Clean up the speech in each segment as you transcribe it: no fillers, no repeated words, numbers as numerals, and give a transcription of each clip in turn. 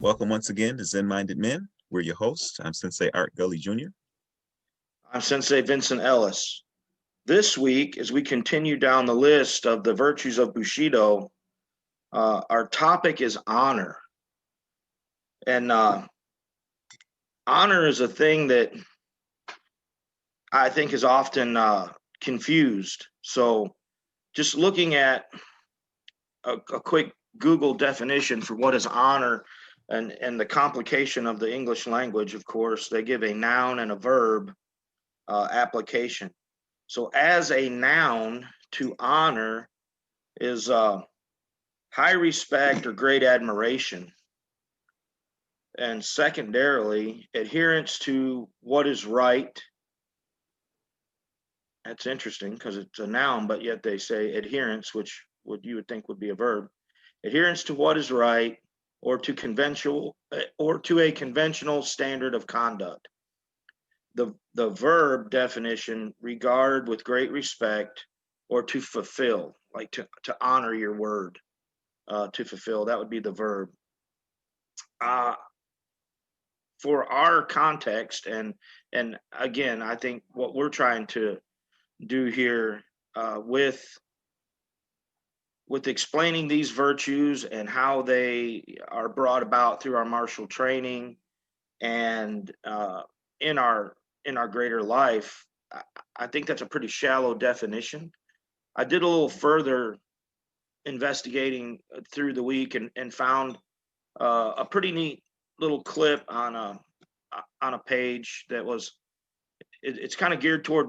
Welcome once again to Zen Minded Men. We're your hosts. I'm Sensei Art Gulley Jr. I'm Sensei Vincent Ellis. This week, as we continue down the list of the virtues of Bushido, our topic is honor. And honor is a thing that I think is often confused. So just looking at a quick Google definition for what is honor and the complication of the English language, of course, they give a noun and a verb application. So as a noun, to honor is high respect or great admiration. And secondarily, adherence to what is right. That's interesting because it's a noun, but yet they say adherence, which you would think would be a verb. Adherence to what is right, or to a conventional standard of conduct. The verb definition, regard with great respect, or to fulfill, like to honor your word, to fulfill, that would be the verb. For our context, and again, I think what we're trying to do here with explaining these virtues and how they are brought about through our martial training and in our greater life, I think that's a pretty shallow definition. I did a little further investigating through the week and found a pretty neat little clip on a page that was it's kind of geared toward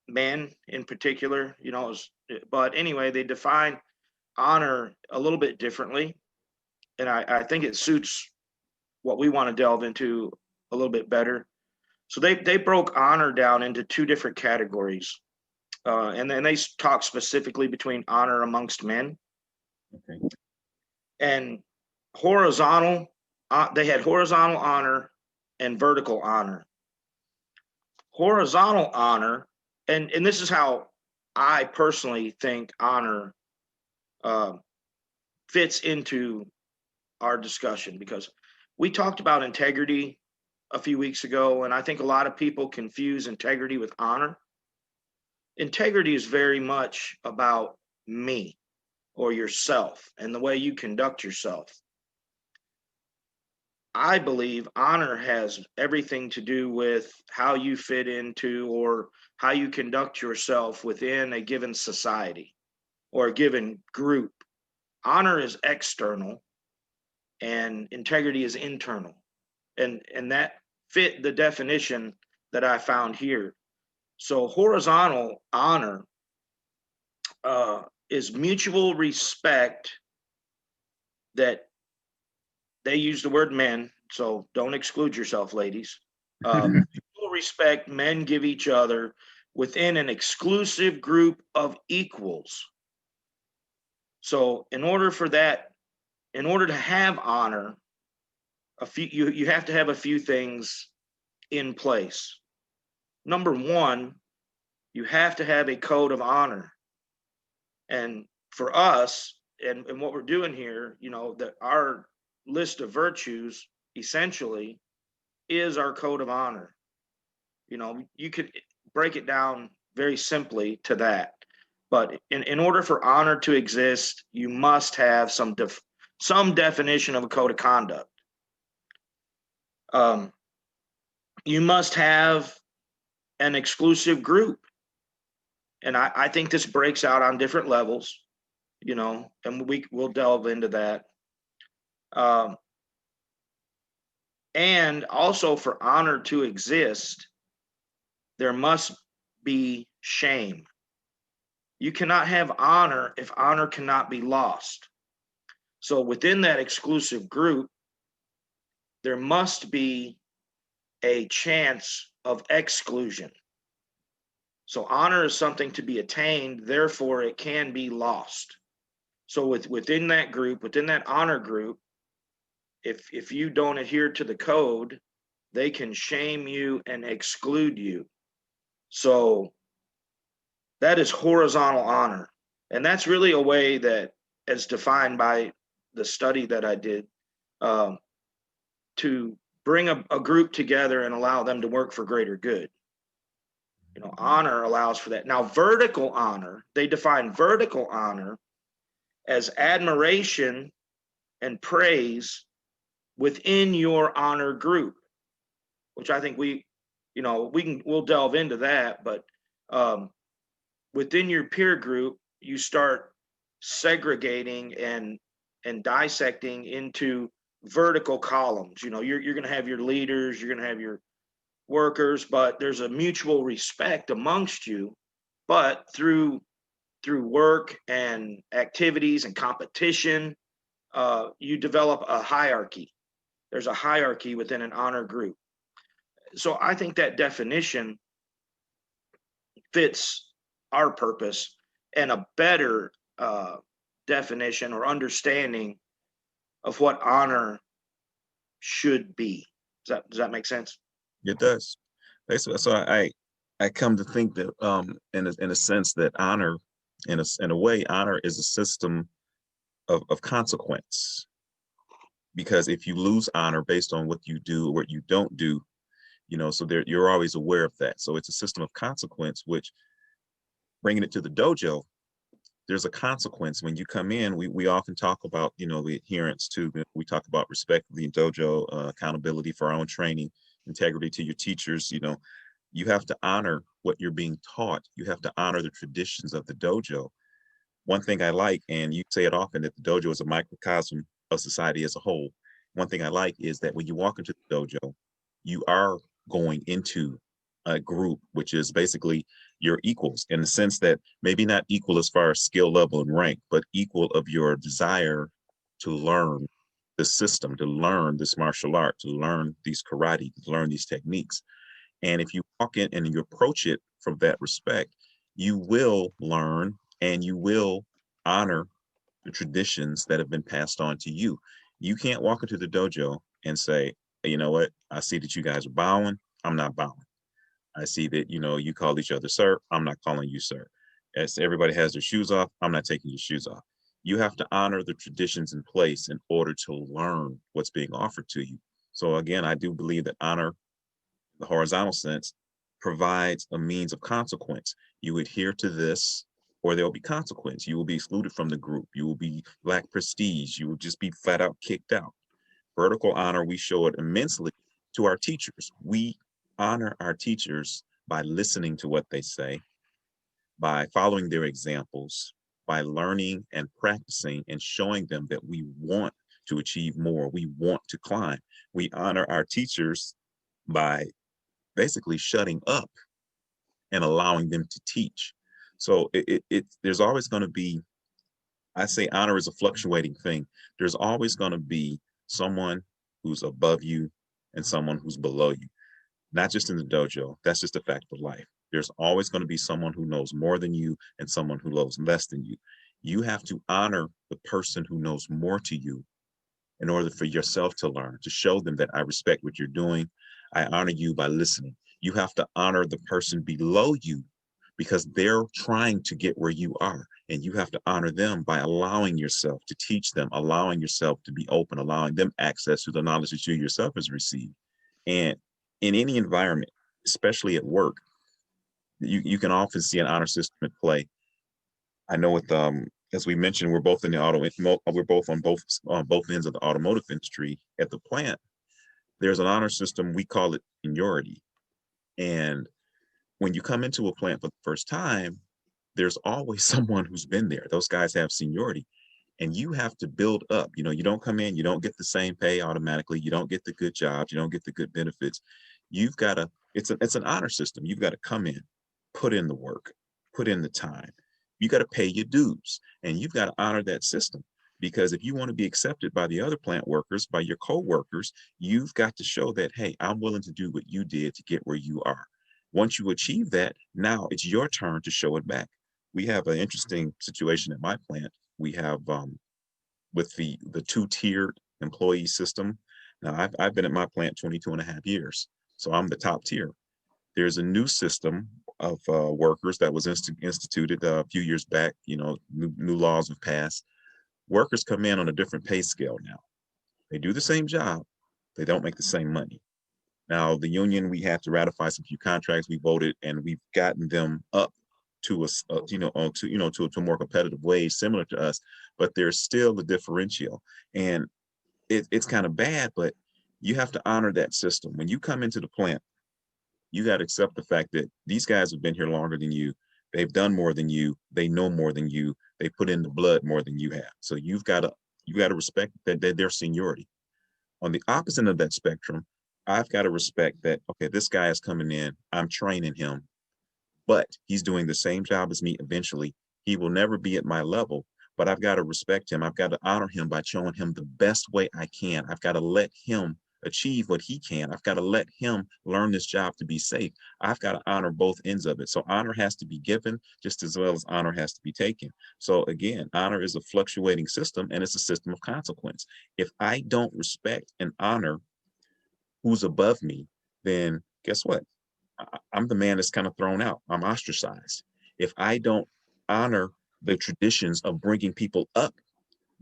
men in particular, but anyway, they define honor a little bit differently, and I think it suits what we want to delve into a little bit better. So they broke honor down into two different categories, and then they talk specifically between honor amongst men. Okay. And horizontal. They had horizontal honor and vertical honor. Horizontal honor, and this is how I personally think honor fits into our discussion, because we talked about integrity a few weeks ago, and I think a lot of people confuse integrity with honor. Integrity is very much about me or yourself and the way you conduct yourself. I believe honor has everything to do with how you fit into or how you conduct yourself within a given society or a given group. Honor is external and integrity is internal. And that fit the definition that I found here. So horizontal honor is mutual respect. That they use the word men, so don't exclude yourself, ladies. Mutual respect men give each other within an exclusive group of equals. So in order to have honor, you have to have a few things in place. Number one, you have to have a code of honor. And for us, and what we're doing here, that our list of virtues essentially is our code of honor. You could break it down very simply to that. But in order for honor to exist, you must have some definition of a code of conduct. You must have an exclusive group. And I think this breaks out on different levels, and we'll delve into that. And also, for honor to exist, there must be shame. You cannot have honor if honor cannot be lost. So within that exclusive group, there must be a chance of exclusion. So honor is something to be attained, therefore it can be lost. So within that group, within that honor group, if you don't adhere to the code, they can shame you and exclude you. So that is horizontal honor. And that's really a way that, as defined by the study that I did, to bring a group together and allow them to work for greater good. Honor allows for that. Now, vertical honor, they define vertical honor as admiration and praise within your honor group, which I think we'll delve into that, but within your peer group, you start segregating and dissecting into vertical columns. You're going to have your leaders, you're going to have your workers, but there's a mutual respect amongst you. But through work and activities and competition, you develop a hierarchy. There's a hierarchy within an honor group. So I think that definition fits our purpose, and a better definition or understanding of what honor should be. Does that make sense? It does. So I come to think that in a sense that honor, in a way, honor is a system of consequence. Because if you lose honor based on what you do or what you don't do, so you're always aware of that. So it's a system of consequence, which, bringing it to the dojo, there's a consequence when you come in. We often talk about, the adherence to, we talk about respect for the dojo, accountability for our own training, integrity to your teachers. You have to honor what you're being taught. You have to honor the traditions of the dojo. One thing I like, and you say it often, that the dojo is a microcosm of society as a whole. One thing I like is that when you walk into the dojo, you are going into a group, which is basically your equals, in the sense that maybe not equal as far as skill level and rank, but equal of your desire to learn the system, to learn this martial art, to learn these karate, to learn these techniques. And if you walk in and you approach it from that respect, you will learn and you will honor the traditions that have been passed on to you. You can't walk into the dojo and say, hey, you know what? I see that you guys are bowing. I'm not bowing. I see that, you call each other sir. I'm not calling you sir. As everybody has their shoes off, I'm not taking your shoes off. You have to honor the traditions in place in order to learn what's being offered to you. So again, I do believe that honor, the horizontal sense, provides a means of consequence. You adhere to this, or there will be consequence. You will be excluded from the group. You will be lack prestige. You will just be flat out kicked out. Vertical honor, we show it immensely to our teachers. We honor our teachers by listening to what they say, by following their examples, by learning and practicing and showing them that we want to achieve more. We want to climb. We honor our teachers by basically shutting up and allowing them to teach. So there's always going to be, I say honor is a fluctuating thing. There's always going to be someone who's above you and someone who's below you. Not just in the dojo, that's just a fact of life. There's always going to be someone who knows more than you and someone who knows less than you. You have to honor the person who knows more to you in order for yourself to learn, to show them that I respect what you're doing. I honor you by listening. You have to honor the person below you because they're trying to get where you are. And you have to honor them by allowing yourself to teach them, allowing yourself to be open, allowing them access to the knowledge that you yourself has received. And in any environment, especially at work, you can often see an honor system at play. I know with as we mentioned, we're both in the we're both on both ends of the automotive industry. At the plant, there's an honor system. We call it seniority. And when you come into a plant for the first time, there's always someone who's been there. Those guys have seniority. And you have to build up. You don't come in, you don't get the same pay automatically. You don't get the good jobs. You don't get the good benefits. You've got to, it's an honor system. You've got to come in, put in the work, put in the time. You got to pay your dues, and you've got to honor that system. Because if you want to be accepted by the other plant workers, by your co-workers, you've got to show that, hey, I'm willing to do what you did to get where you are. Once you achieve that, now it's your turn to show it back. We have an interesting situation at my plant. We have with the two-tiered employee system. Now, I've been at my plant 22 and a half years, so I'm the top tier. There's a new system of workers that was instituted a few years back. New laws have passed. Workers come in on a different pay scale now. They do the same job, They don't make the same money. Now, the union, we had to ratify some few contracts. We voted, and we've gotten them up to us, to a more competitive wage similar to us. But there's still a differential, and it's kind of bad. But you have to honor that system when you come into the plant. You got to accept the fact that these guys have been here longer than you. They've done more than you. They know more than you. They put in the blood more than you have. So you got to respect that their seniority. On the opposite of that spectrum, I've got to respect that, okay, this guy is coming in, I'm training him, but he's doing the same job as me eventually. He will never be at my level, but I've got to respect him. I've got to honor him by showing him the best way I can. I've got to let him achieve what he can. I've got to let him learn this job to be safe. I've got to honor both ends of it. So honor has to be given just as well as honor has to be taken. So again, honor is a fluctuating system, and it's a system of consequence. If I don't respect and honor who's above me, then guess what? I'm the man that's kind of thrown out. I'm ostracized. If I don't honor the traditions of bringing people up,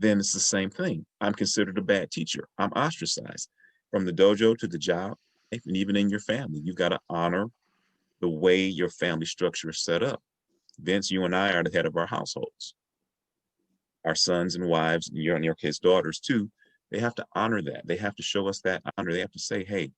then it's the same thing. I'm considered a bad teacher. I'm ostracized. From the dojo to the job, and even in your family, you've got to honor the way your family structure is set up. Vince, you and I are the head of our households. Our sons and wives, and your kids' daughters too, they have to honor that. They have to show us that honor. They have to say, hey,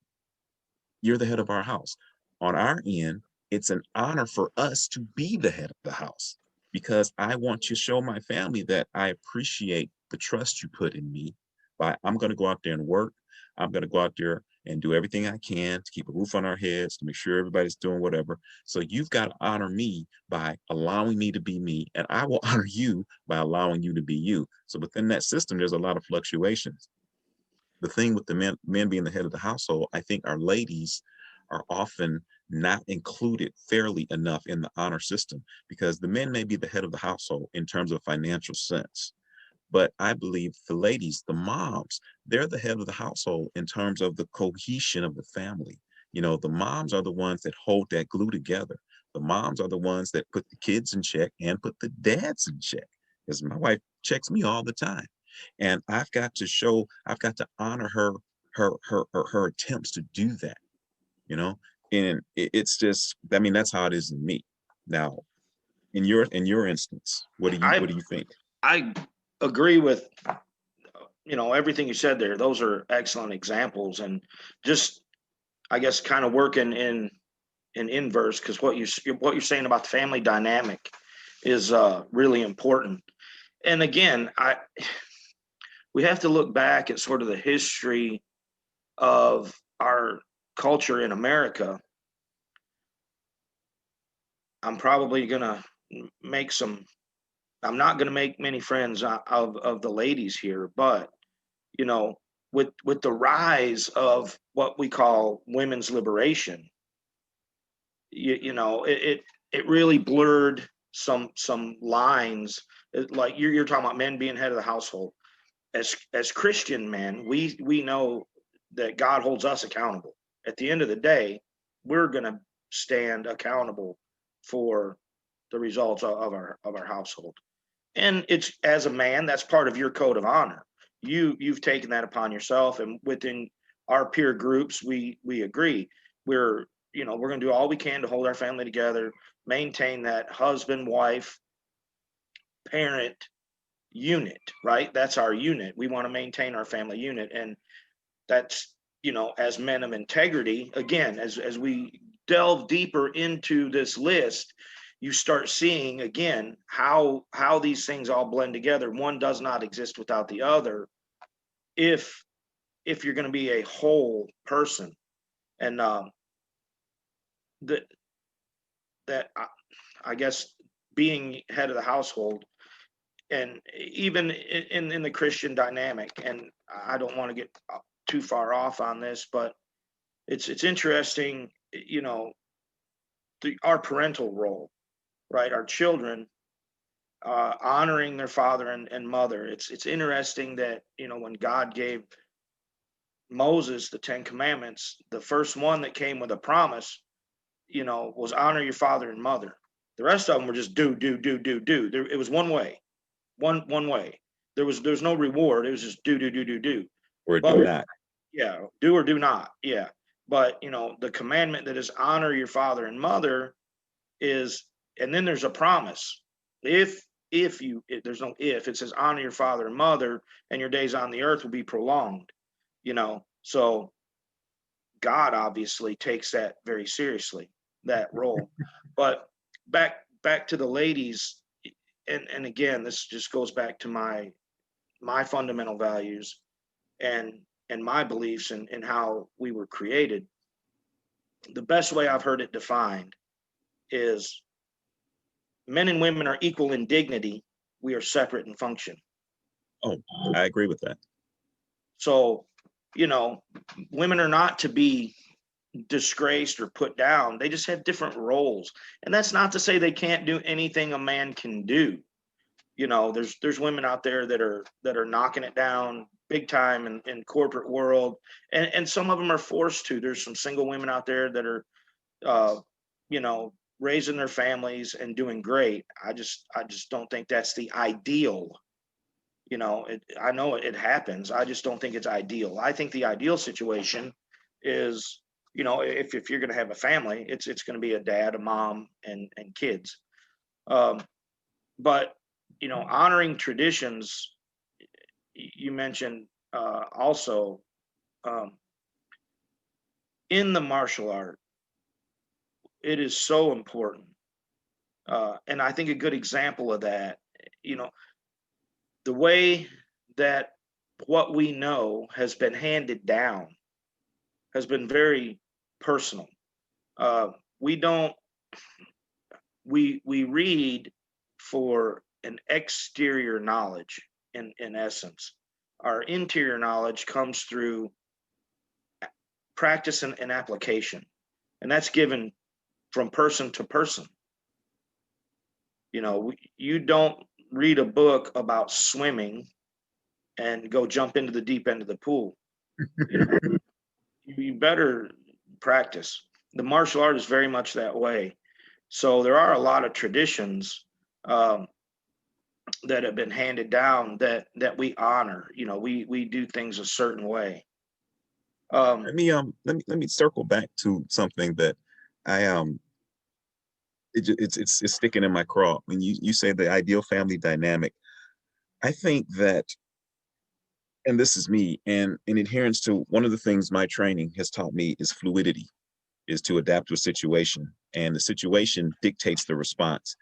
you're the head of our house. On our end, it's an honor for us to be the head of the house because I want to show my family that I appreciate the trust you put in me. By I'm going to go out there and work. I'm going to go out there and do everything I can to keep a roof on our heads, to make sure everybody's doing whatever. So you've got to honor me by allowing me to be me, and I will honor you by allowing you to be you. So within that system, there's a lot of fluctuations. The thing with the men being the head of the household, I think our ladies are often not included fairly enough in the honor system because the men may be the head of the household in terms of financial sense. But I believe the ladies, the moms, they're the head of the household in terms of the cohesion of the family. The moms are the ones that hold that glue together. The moms are the ones that put the kids in check and put the dads in check. Because my wife checks me all the time. And I've got to honor her attempts to do that, you know? And it's just, I mean, that's how it is in me. Now, in your instance, what I do you think? I agree with everything you said there. Those are excellent examples, and just I guess kind of working in inverse because what you're saying about the family dynamic is really important. And again, we have to look back at sort of the history of our culture in America. I'm probably gonna make some. I'm not gonna make many friends of the ladies here, but you know, with the rise of what we call women's liberation, it really blurred some lines. Like you're talking about men being head of the household. As Christian men, we know that God holds us accountable. At the end of the day, we're going to stand accountable for the results of our household. And it's as a man, that's part of your code of honor. You've taken that upon yourself, and within our peer groups, we agree. We're going to do all we can to hold our family together, maintain that husband, wife, parent unit, right? That's our unit. We want to maintain our family unit. And that's, as men of integrity, again, as we delve deeper into this list, you start seeing again how these things all blend together. One does not exist without the other if you're going to be a whole person. And that that I guess being head of the household, and even in the Christian dynamic, and I don't want to get too far off on this, but it's interesting, our parental role, right? Our children honoring their father and mother. It's interesting that when God gave Moses the Ten Commandments, the first one that came with a promise, was honor your father and mother. The rest of them were just do. It was one way, one way. There's no reward. It was just do. Or do But not. Yeah, do or do not. Yeah. But, the commandment that is honor your father and mother is, and then there's a promise. There's no if, it says honor your father and mother, and your days on the earth will be prolonged. So God obviously takes that very seriously, that role. But back to the ladies, and again, this just goes back to my fundamental values and my beliefs and how we were created. The best way I've heard it defined is men and women are equal in dignity. We are separate in function. Oh, I agree with that. So, women are not to be disgraced or put down. They just have different roles. And that's not to say they can't do anything a man can do. There's women out there that are knocking it down big time in corporate world, and some of them are forced to. There's some single women out there that are uh, raising their families and doing great. I just don't think that's the ideal. I know it happens. I just don't think it's ideal. I think the ideal situation is, if you're going to have a family, it's going to be a dad, a mom, and kids. Um, but honoring traditions, you mentioned also, um, in the martial art, it is so important. And I think a good example of that, you know, the way that what we know has been handed down has been very personal. We don't we read for an exterior knowledge in essence. Our interior knowledge comes through practice and application, and that's given from person to person. You don't read a book about swimming and go jump into the deep end of the pool. You know, you better practice. The martial art is very much that way. So there are a lot of traditions um, that have been handed down that we honor. We do things a certain way. Let Um, me let me circle back to something that I it's sticking in my craw when you say the ideal family dynamic. I think that, and this is me, and in adherence to one of the things my training has taught me is fluidity, is to adapt to a situation, and the situation dictates the response.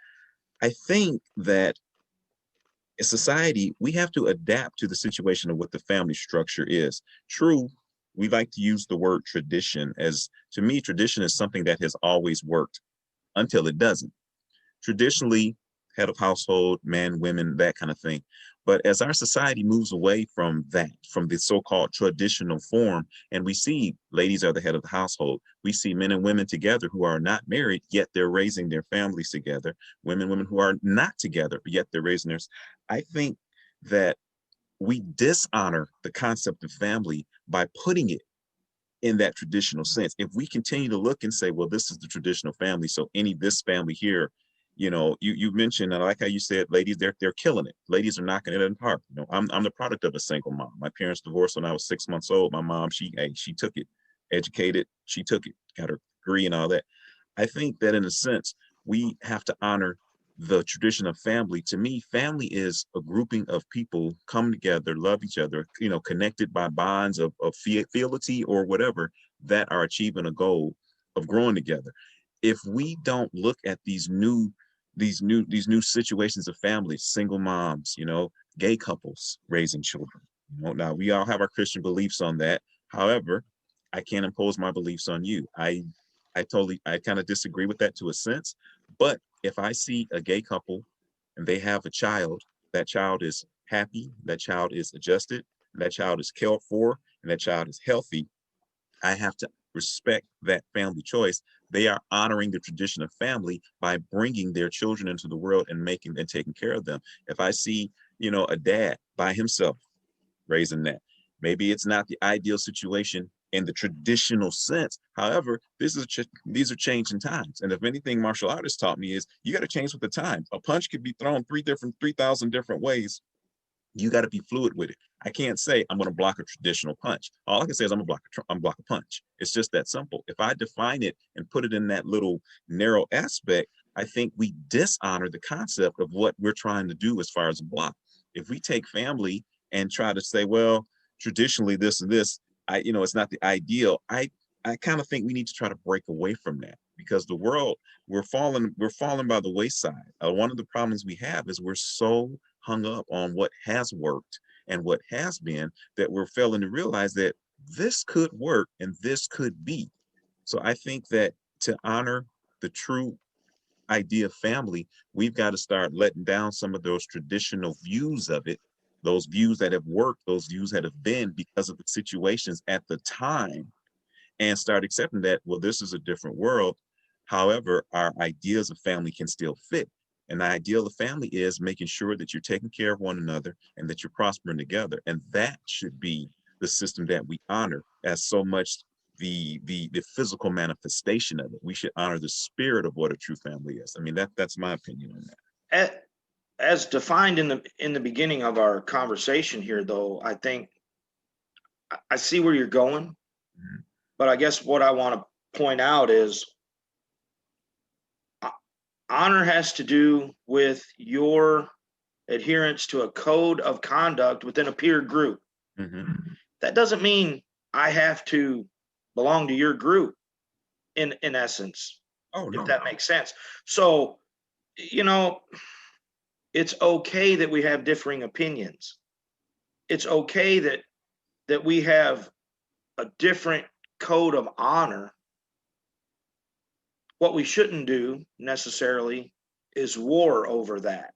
I think that as society, we have to adapt to the situation of what the family structure is. True, we like to use the word tradition as, to me, tradition is something that has always worked until it doesn't. Traditionally, head of household, men, women, that kind of thing. But as our society moves away from that, from the so-called traditional form, and we see ladies are the head of the household, we see men and women together who are not married, yet they're raising their families together. Women who are not together, yet they're raising theirs. I think that we dishonor the concept of family by putting it in that traditional sense. If we continue to look and say, well, this is the traditional family, so any this family here, you mentioned, and I like how you said, ladies, they're killing it. Ladies are knocking it in the park. I'm the product of a single mom. My parents divorced when I was 6 months old. My mom, she took it, educated, she took it, got her degree and all that. I think that in a sense, we have to honor the tradition of family. To me, family is a grouping of people come together, love each other, connected by bonds of fealty or whatever, that are achieving a goal of growing together. If we don't look at these new situations of families, single moms, gay couples raising children. Now we all have our Christian beliefs on that. However, I can't impose my beliefs on you. I kind of disagree with that to a sense. But if I see a gay couple and they have a child, that child is happy, that child is adjusted, that child is cared for, and that child is healthy, I have to respect that family choice. They are honoring the tradition of family by bringing their children into the world and making and taking care of them. If I see, a dad by himself raising that, maybe it's not the ideal situation in the traditional sense. However, these are changing times, and if anything, martial artists taught me is you got to change with the times. A punch could be thrown 3,000 different ways You got to be fluid with it. I can't say I'm going to block a traditional punch. All I can say is I'm block a punch. It's just that simple. If I define it and put it in that little narrow aspect, I think we dishonor the concept of what we're trying to do as far as a block. If we take family and try to say, well, traditionally this and this, it's not the ideal. I kind of think we need to try to break away from that, because the world, we're falling by the wayside. One of the problems we have is we're so hung up on what has worked and what has been, that we're failing to realize that this could work and this could be. So I think that to honor the true idea of family, we've got to start letting down some of those traditional views of it, those views that have worked, those views that have been because of the situations at the time, and start accepting that, well, this is a different world. However, our ideas of family can still fit. And the ideal of family is making sure that you're taking care of one another and that you're prospering together. And that should be the system that we honor, as so much the physical manifestation of it. We should honor the spirit of what a true family is. I mean, that's my opinion on that. As defined in the beginning of our conversation here, though, I think I see where you're going, but I guess what I want to point out is honor has to do with your adherence to a code of conduct within a peer group. Mm-hmm. That doesn't mean I have to belong to your group in essence. Oh, no. If that makes sense. So, it's okay that we have differing opinions. It's okay that we have a different code of honor. What we shouldn't do necessarily is war over that.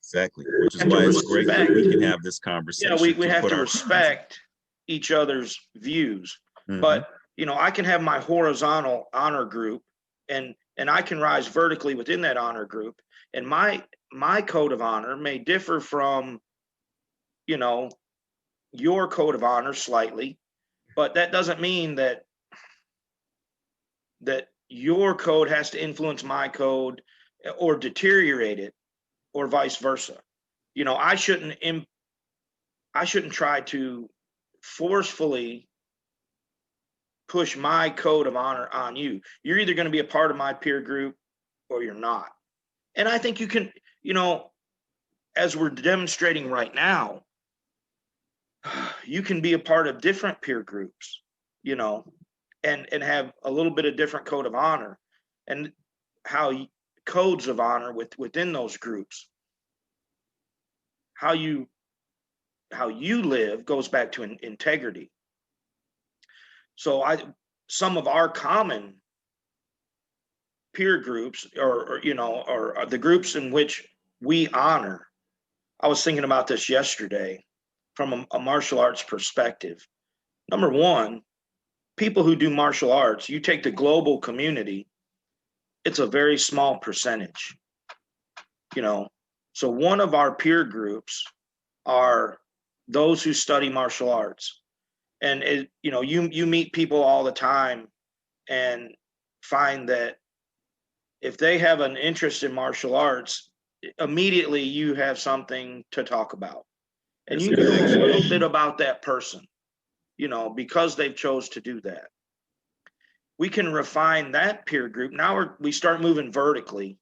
Exactly, which is why it's great that we can have this conversation. Yeah, we have to respect each other's views. Mm-hmm. But I can have my horizontal honor group, and I can rise vertically within that honor group, and my code of honor may differ from your code of honor slightly, but that doesn't mean that your code has to influence my code or deteriorate it, or vice versa. I shouldn't try to forcefully push my code of honor on you. You're either going to be a part of my peer group or you're not. And I think you can, as we're demonstrating right now, you can be a part of different peer groups, and have a little bit of different code of honor, and how codes of honor within those groups. How you live goes back to integrity. So some of our common peer groups, or the groups in which we honor. I was thinking about this yesterday from a martial arts perspective. Number one, people who do martial arts, you take the global community, it's a very small percentage. So one of our peer groups are those who study martial arts. And you meet people all the time and find that if they have an interest in martial arts, immediately you have something to talk about. And you know a little bit about that person, because they've chose to do that. We can refine that peer group. Now we start moving vertically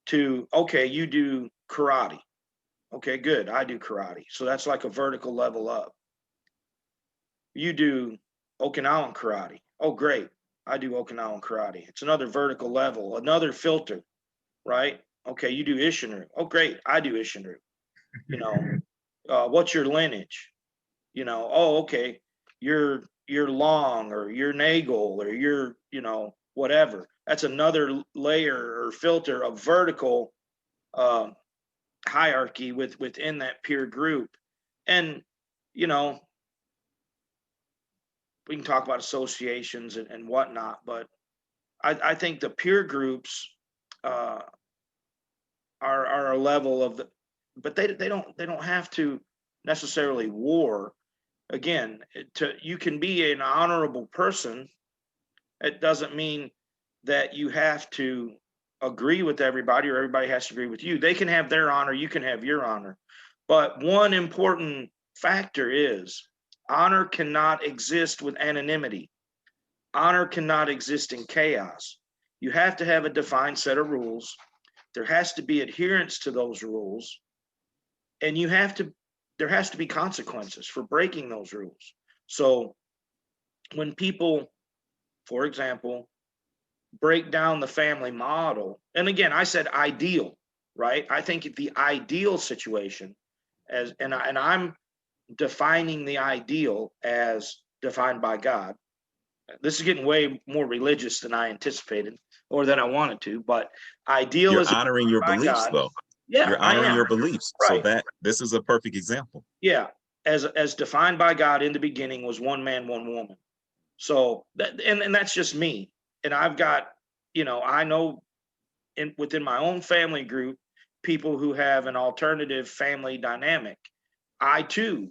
to, okay, you do karate. Okay, good. I do karate. So that's like a vertical level up. You do Okinawan karate. Oh, great. I do Okinawan karate. It's another vertical level, another filter, right? Okay, you do Isshinryu. Oh, great. I do Isshinryu. What's your lineage? Oh, okay. You're long, or you're Nagel, or you're, whatever. That's another layer or filter of vertical hierarchy within that peer group. And, we can talk about associations and whatnot, but I think the peer groups are a level of but they don't have to necessarily war. Again, you can be an honorable person. It doesn't mean that you have to agree with everybody, or everybody has to agree with you. They can have their honor, you can have your honor, But one important factor is honor cannot exist with anonymity. Honor cannot exist in chaos. You have to have a defined set of rules. There has to be adherence to those rules, and there has to be consequences for breaking those rules. So when people, for example, break down the family model, and again, I said ideal, right? I think the ideal situation, and I'm defining the ideal as defined by God. This is getting way more religious than I anticipated or than I wanted to, but ideal You're is honoring your by beliefs, God. though. Yeah, You're I honoring am. your beliefs. So Right. that this is a perfect example. Yeah. As defined by God in the beginning was one man, one woman. So that, and that's just me. And I've got, I know within my own family group, people who have an alternative family dynamic. I too,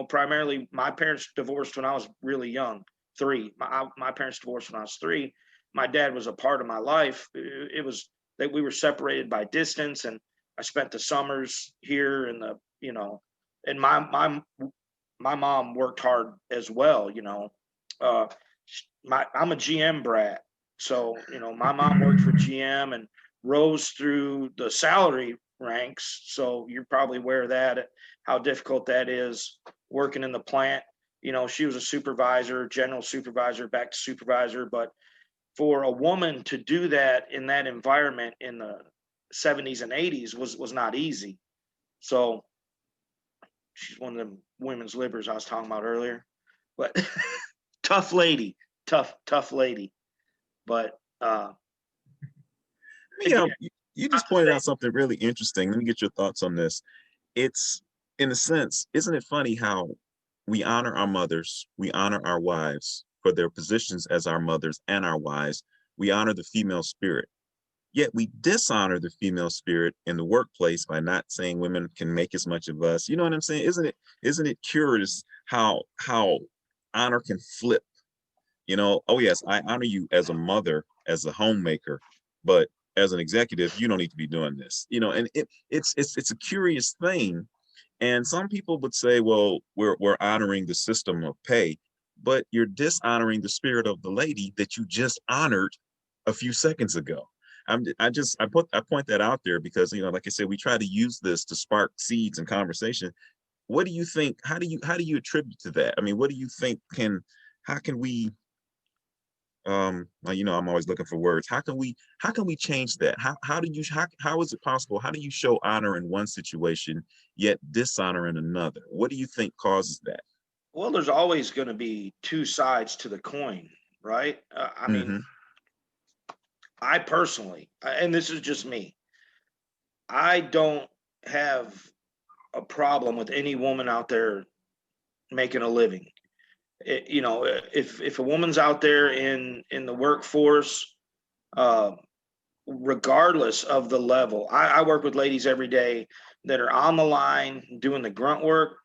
primarily my parents divorced when I was really young, three. My parents divorced when I was three. My dad was a part of my life. It was that we were separated by distance, and I spent the summers here, and and my mom worked hard as well. Uh, I'm a GM brat, so my mom worked for GM and rose through the salary ranks. So you're probably aware of that, how difficult that is working in the plant. She was a supervisor, general supervisor, back to supervisor. But for a woman to do that in that environment in the 70s and 80s was not easy. So she's one of them women's livers I was talking about earlier. But tough lady, tough lady. But Yeah, again, you not just to pointed say, out something really interesting. Let me get your thoughts on this. It's in a sense, isn't it funny how we honor our mothers, we honor our wives for their positions as our mothers and our wives. We honor the female spirit. Yet we dishonor the female spirit in the workplace by not saying women can make as much of us. You know what I'm saying? Isn't it curious how honor can flip? Oh yes, I honor you as a mother, as a homemaker, but as an executive, you don't need to be doing this. And it's a curious thing. And some people would say, well, we're honoring the system of pay, but you're dishonoring the spirit of the lady that you just honored a few seconds ago. I point that out there because like I said, we try to use this to spark seeds and conversation. What do you think? How do you attribute to that? I mean, what do you think how can we I'm always looking for words. How can we change that? How is it possible? How do you show honor in one situation yet dishonor in another? What do you think causes that? well, there's always going to be two sides to the coin, right? I mean, Mm-hmm. I personally, and this is just me, I don't have a problem with any woman out there making a living. If a woman's out there in the workforce, uh, regardless of the level, I work with ladies every day that are on the line doing the grunt work.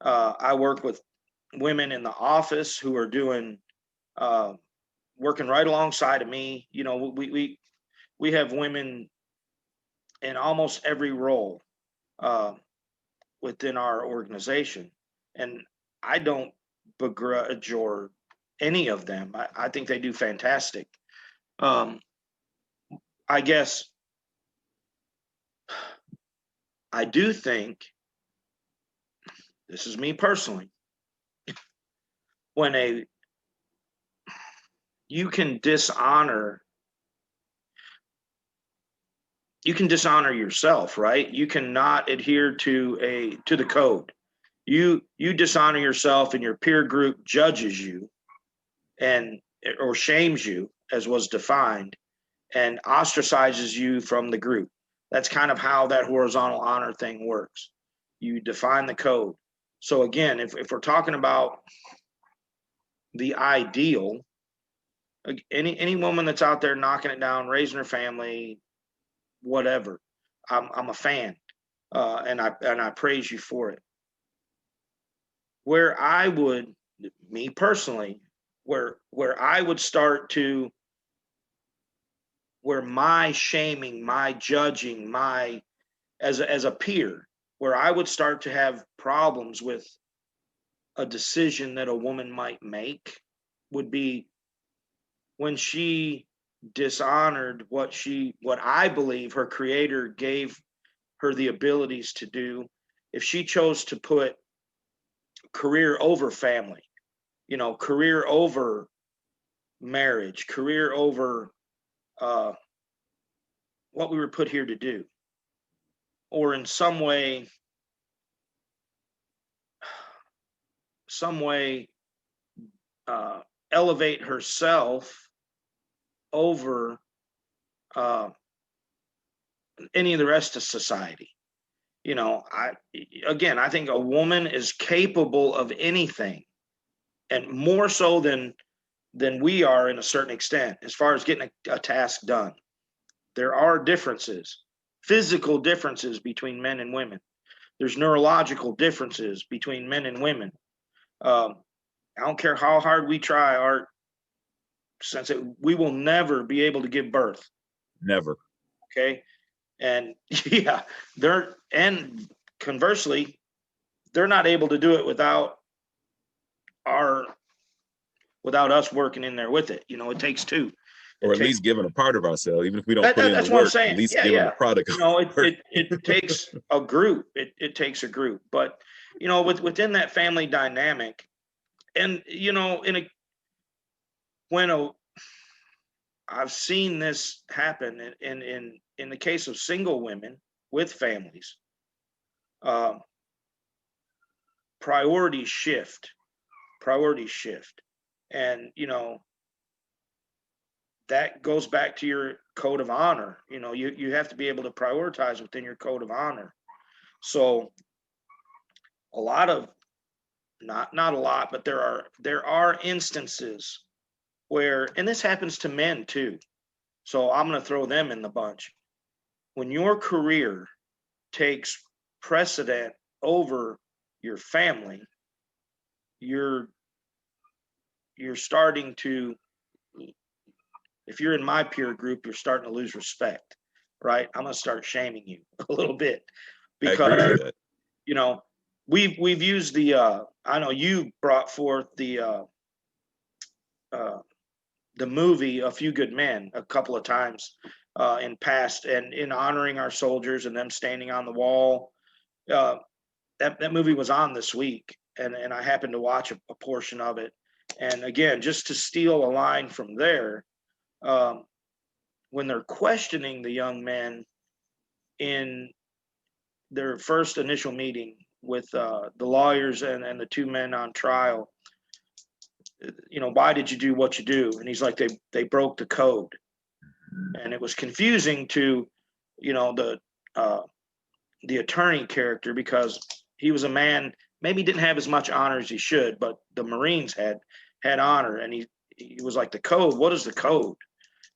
I work with women in the office who are doing uh, working right alongside of me. We have women in almost every role uh, within our organization, and I don't begrudge or any of them. I think they do fantastic. Um, I guess I do think, this is me personally, when you can dishonor you can dishonor yourself, right? You cannot adhere to the code. You dishonor yourself, and your peer group judges you and or shames you, as was defined, and ostracizes you from the group. That's kind of how that horizontal honor thing works. You define the code. So again, if we're talking about the ideal, any woman that's out there knocking it down, raising her family, whatever, I'm a fan, and I praise you for it. Where I would, me personally, where I would start to, where my shaming, my judging, my as a peer, where I would start to have problems with a decision that a woman might make would be when she dishonored what I believe her creator gave her the abilities to do. If she chose to put career over family, career over marriage, career over what we were put here to do, or in some way elevate herself over uh, any of the rest of society. I think a woman is capable of anything, and more so than we are in a certain extent as far as getting a task done. There are differences, physical differences between men and women. There's neurological differences between men and women. I don't care how hard we try, Art, Sensei, we will never be able to give birth. Never. Okay. And yeah, and conversely, they're not able to do it without us working in there with it. It takes two. Or at least giving a part of ourselves, even if we don't put in That's the what I'm work, saying. at least Yeah, giving yeah. a product. It takes a group. It takes a group. But within that family dynamic, and I've seen this happen in the case of single women with families. Priorities shift, and that goes back to your code of honor. You have to be able to prioritize within your code of honor. So a lot of, not a lot, but there are instances where, and this happens to men too, so I'm going to throw them in the bunch. When your career takes precedent over your family, you're starting to, if you're in my peer group, you're starting to lose respect, right? I'm going to start shaming you a little bit, because we've used the I know you brought forth the movie A Few Good Men a couple of times in past, and in honoring our soldiers and them standing on the wall. That movie was on this week, and I happened to watch a portion of it. And again, just to steal a line from there, when they're questioning the young men in their first initial meeting with the lawyers and the two men on trial, why did you do what you do? And he's like, they broke the code. And it was confusing to, the attorney character, because he was a man, maybe didn't have as much honor as he should, but the Marines had honor. And he was like, the code, what is the code?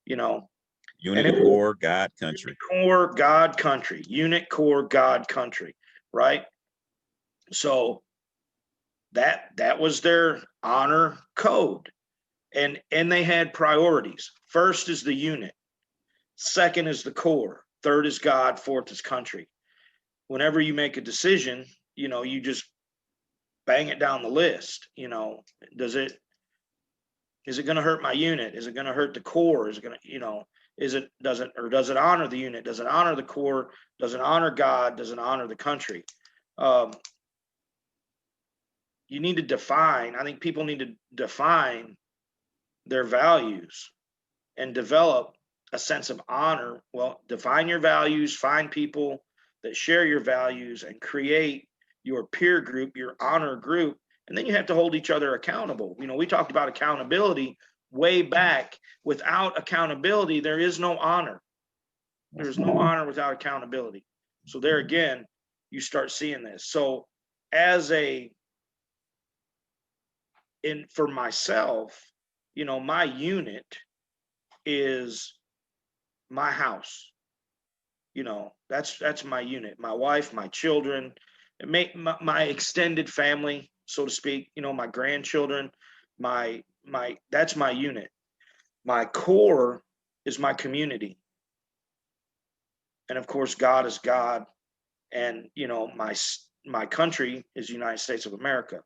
Unit, core, God, country. Core, God, country. Unit, core, God, country. Right? So that was their honor code. And they had priorities. First is the unit. Second is the core. Third is God. Fourth is country. Whenever you make a decision, you just bang it down the list. Is it going to hurt my unit? Is it going to hurt the core? Is it going to, does it honor the unit? Does it honor the core? Does it honor God? Does it honor the country? You need to define, I think people need to define their values and develop a sense of honor. Well, define your values, find people that share your values, and create your peer group, your honor group. And then you have to hold each other accountable. We talked about accountability way back. Without accountability, there is no honor. There's no honor without accountability. So there again, you start seeing this. So for myself, my unit is my house. That's my unit. My wife, my children, my extended family, so to speak. My grandchildren, that's my unit. My core is my community, and of course, God is God, and my country is the United States of America.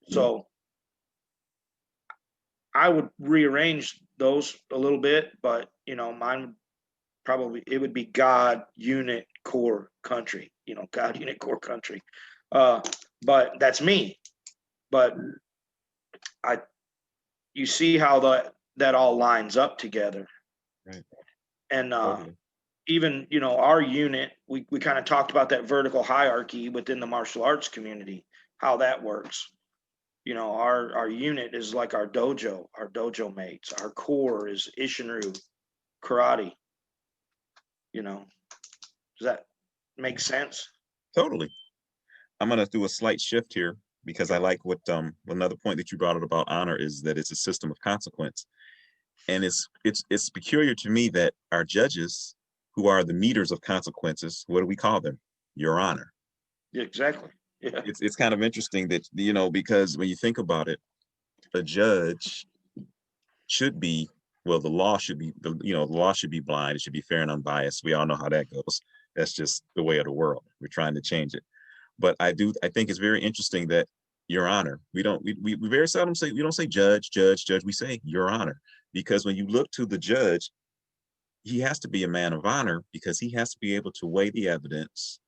So I would rearrange those a little bit, but mine probably it would be God, unit, core, country. God, unit, core, country. But that's me. But I, you see how that all lines up together, Right. and Totally. even our unit, we kind of talked about that vertical hierarchy within the martial arts community, how that works. Our unit is like our dojo mates. Our core is Ishinryu karate. Does that make sense? Totally. I'm going to do a slight shift here because I like what another point that you brought up about honor is that it's a system of consequence. And it's peculiar to me that our judges, who are the meters of consequences, what do we call them? Your Honor. Yeah, exactly. Yeah. It's kind of interesting that because when you think about it, a judge should be, well, the law should be the law should be blind. It should be fair and unbiased. We all know how that goes. That's just the way of the world. We're trying to change it. But I think it's very interesting that Your Honor. We very seldom say, we don't say judge, judge, judge. We say Your Honor, because when you look to the judge, he has to be a man of honor because he has to be able to weigh the evidence,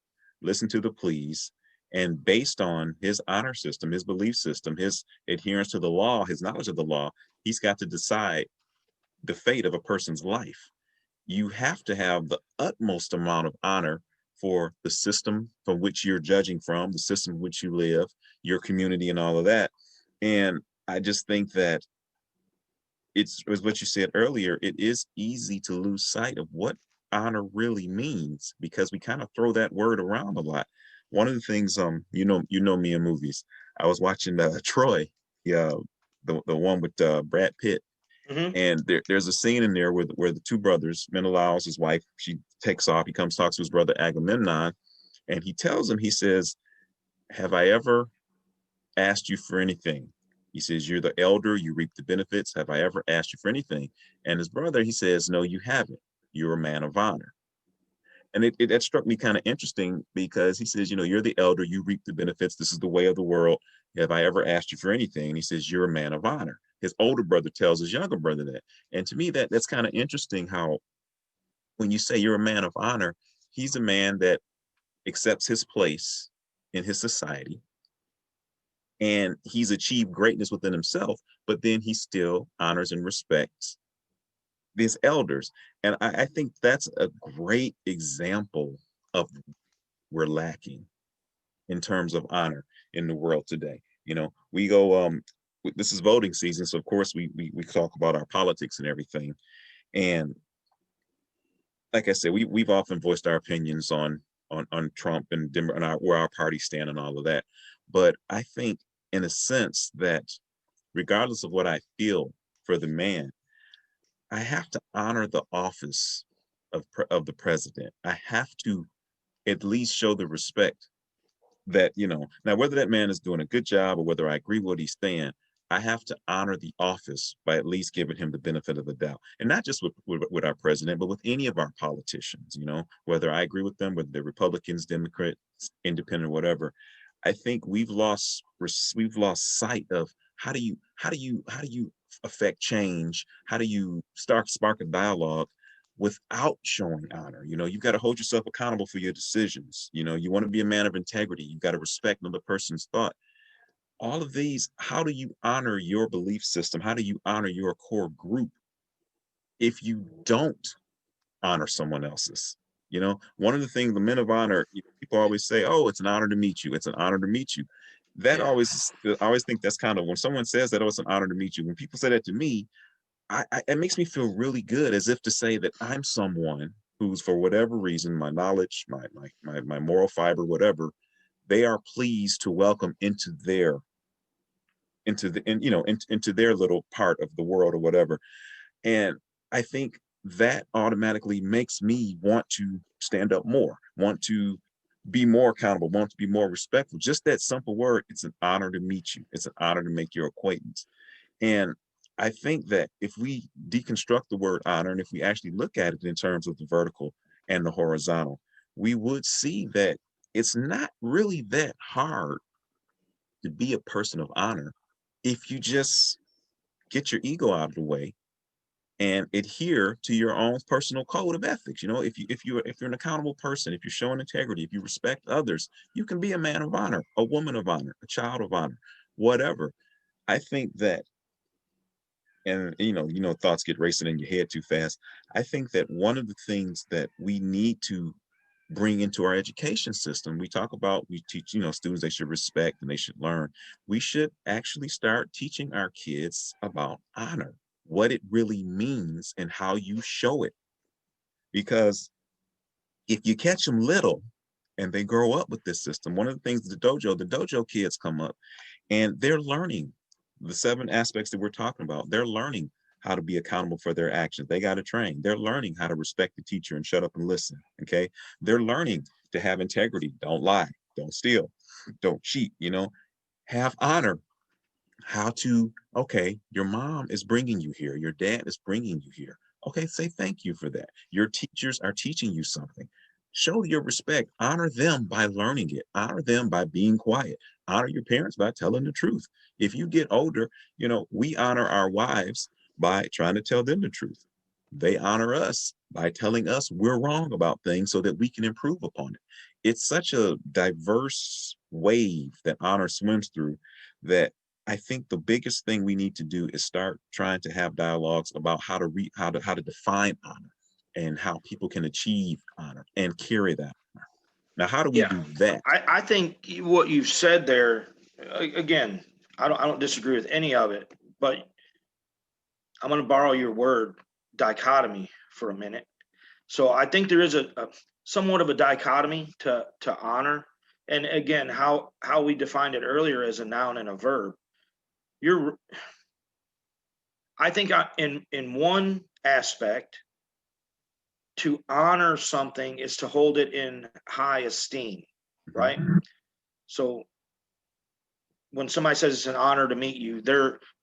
listen to the pleas, and based on his honor system, his belief system, his adherence to the law, his knowledge of the law, he's got to decide the fate of a person's life. You have to have the utmost amount of honor for the system from which you're judging from, the system in which you live, your community, and all of that. And I just think that it's what you said earlier. It is easy to lose sight of what honor really means because we kind of throw that word around a lot. One of the things, me in movies. I was watching Troy, yeah, the one with Brad Pitt, Hmm. and there's a scene in there where the two brothers, Menelaus, his wife, she takes off. He comes, talks to his brother Agamemnon, and he tells him, he says, "Have I ever asked you for anything?" He says, "You're the elder, you reap the benefits. Have I ever asked you for anything?" And his brother, he says, "No, you haven't. You're a man of honor." And that struck me kind of interesting because he says, "You're the elder, you reap the benefits. This is the way of the world. Have I ever asked you for anything?" And he says, "You're a man of honor." His older brother tells his younger brother that. And to me, that's kind of interesting how when you say you're a man of honor, he's a man that accepts his place in his society and he's achieved greatness within himself, but then he still honors and respects his elders. And I think that's a great example of we're lacking in terms of honor in the world today. We go this is voting season, so of course we talk about our politics and everything. And like I said, we've often voiced our opinions on Trump and where our party stand and all of that. But I think in a sense that regardless of what I feel for the man, I have to honor the office of the president. I have to at least show the respect that, now whether that man is doing a good job or whether I agree with what he's saying, I have to honor the office by at least giving him the benefit of the doubt. And not just with our president, but with any of our politicians, whether I agree with them, whether they're Republicans, Democrats, independent, whatever. I think we've lost sight of how do you affect change? How do you spark a dialogue without showing honor? You've got to hold yourself accountable for your decisions. You want to be a man of integrity. You've got to respect another person's thought. All of these, how do you honor your belief system? How do you honor your core group if you don't honor someone else's? One of the things, the men of honor, people always say, "Oh, it's an honor to meet you. It's an honor to meet you." That Yeah. I always think that's kind of when someone says that, "Oh, it's an honor to meet you." When people say that to me, it makes me feel really good, as if to say that I'm someone who's, for whatever reason, my knowledge, my moral fiber, whatever, they are pleased to welcome into their little part of the world or whatever. And I think that automatically makes me want to stand up more, want to be more accountable, want to be more respectful. Just that simple word, it's an honor to meet you. It's an honor to make your acquaintance. And I think that if we deconstruct the word honor and if we actually look at it in terms of the vertical and the horizontal, we would see that it's not really that hard to be a person of honor if you just get your ego out of the way and adhere to your own personal code of ethics. You know, if you're an accountable person, if you're showing integrity, if you respect others, you can be a man of honor, a woman of honor, a child of honor, whatever. I think that, and thoughts get racing in your head too fast. I think that one of the things that we need to bring into our education system, we teach, students, they should respect and they should learn. We should actually start teaching our kids about honor, what it really means and how you show it. Because if you catch them little and they grow up with this system, one of the things, the dojo kids come up and they're learning the 7 aspects that we're talking about. They're learning how to be accountable for their actions. They got to train. They're learning how to respect the teacher and shut up and listen. Okay. They're learning to have integrity. Don't lie. Don't steal. Don't cheat. Have honor. How to, okay, your mom is bringing you here. Your dad is bringing you here. Okay. Say thank you for that. Your teachers are teaching you something. Show your respect. Honor them by learning it. Honor them by being quiet. Honor your parents by telling the truth. If you get older, we honor our wives by trying to tell them the truth. They honor us by telling us we're wrong about things so that we can improve upon it. It's such a diverse wave that honor swims through that I think the biggest thing we need to do is start trying to have dialogues about how to define honor and how people can achieve honor and carry that honor. Now, how do we Yeah, do that? I think what you've said there, again, I don't disagree with any of it, but I'm going to borrow your word dichotomy for a minute. So I think there is a somewhat of a dichotomy to honor, and again, how we defined it earlier as a noun and a verb. You're, I think, in one aspect, to honor something is to hold it in high esteem, right? Mhm. So when somebody says it's an honor to meet you,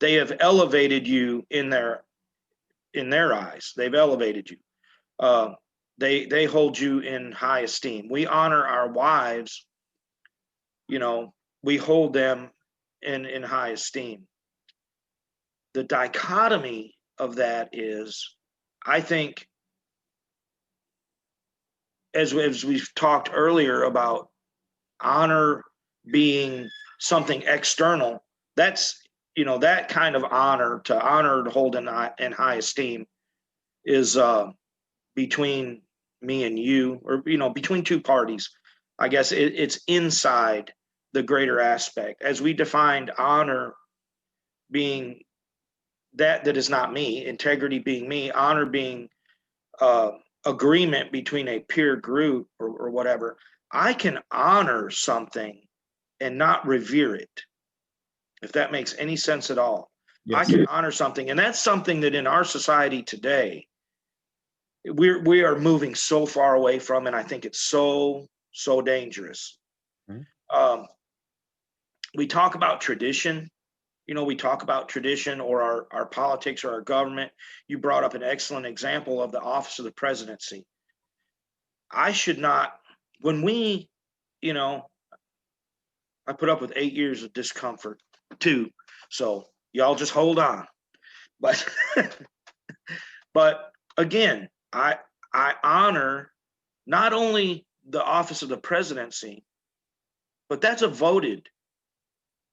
they have elevated you in their eyes. They've elevated you. Uh, they hold you in high esteem. We honor our wives. We hold them in high esteem. The dichotomy of that is, I think, as we've talked earlier about honor being something external, that's, that kind of honor, to hold in high esteem, is between me and you, or between two parties. I guess it's inside the greater aspect, as we defined honor being that is not me, integrity being me, honor being uh, agreement between a peer group, or whatever. I can honor something and not revere it, if that makes any sense at all. I Yes. can honor something, and that's something that in our society today we are moving so far away from, and I think it's so dangerous. Mhm. Um, we talk about tradition. We talk about tradition, or our politics, or our government. You brought up an excellent example of the office of the presidency. I should not, when you know, I put up with 8 years of discomfort too. So y'all just hold on. But but again, I honor not only the office of the presidency, but that's a voted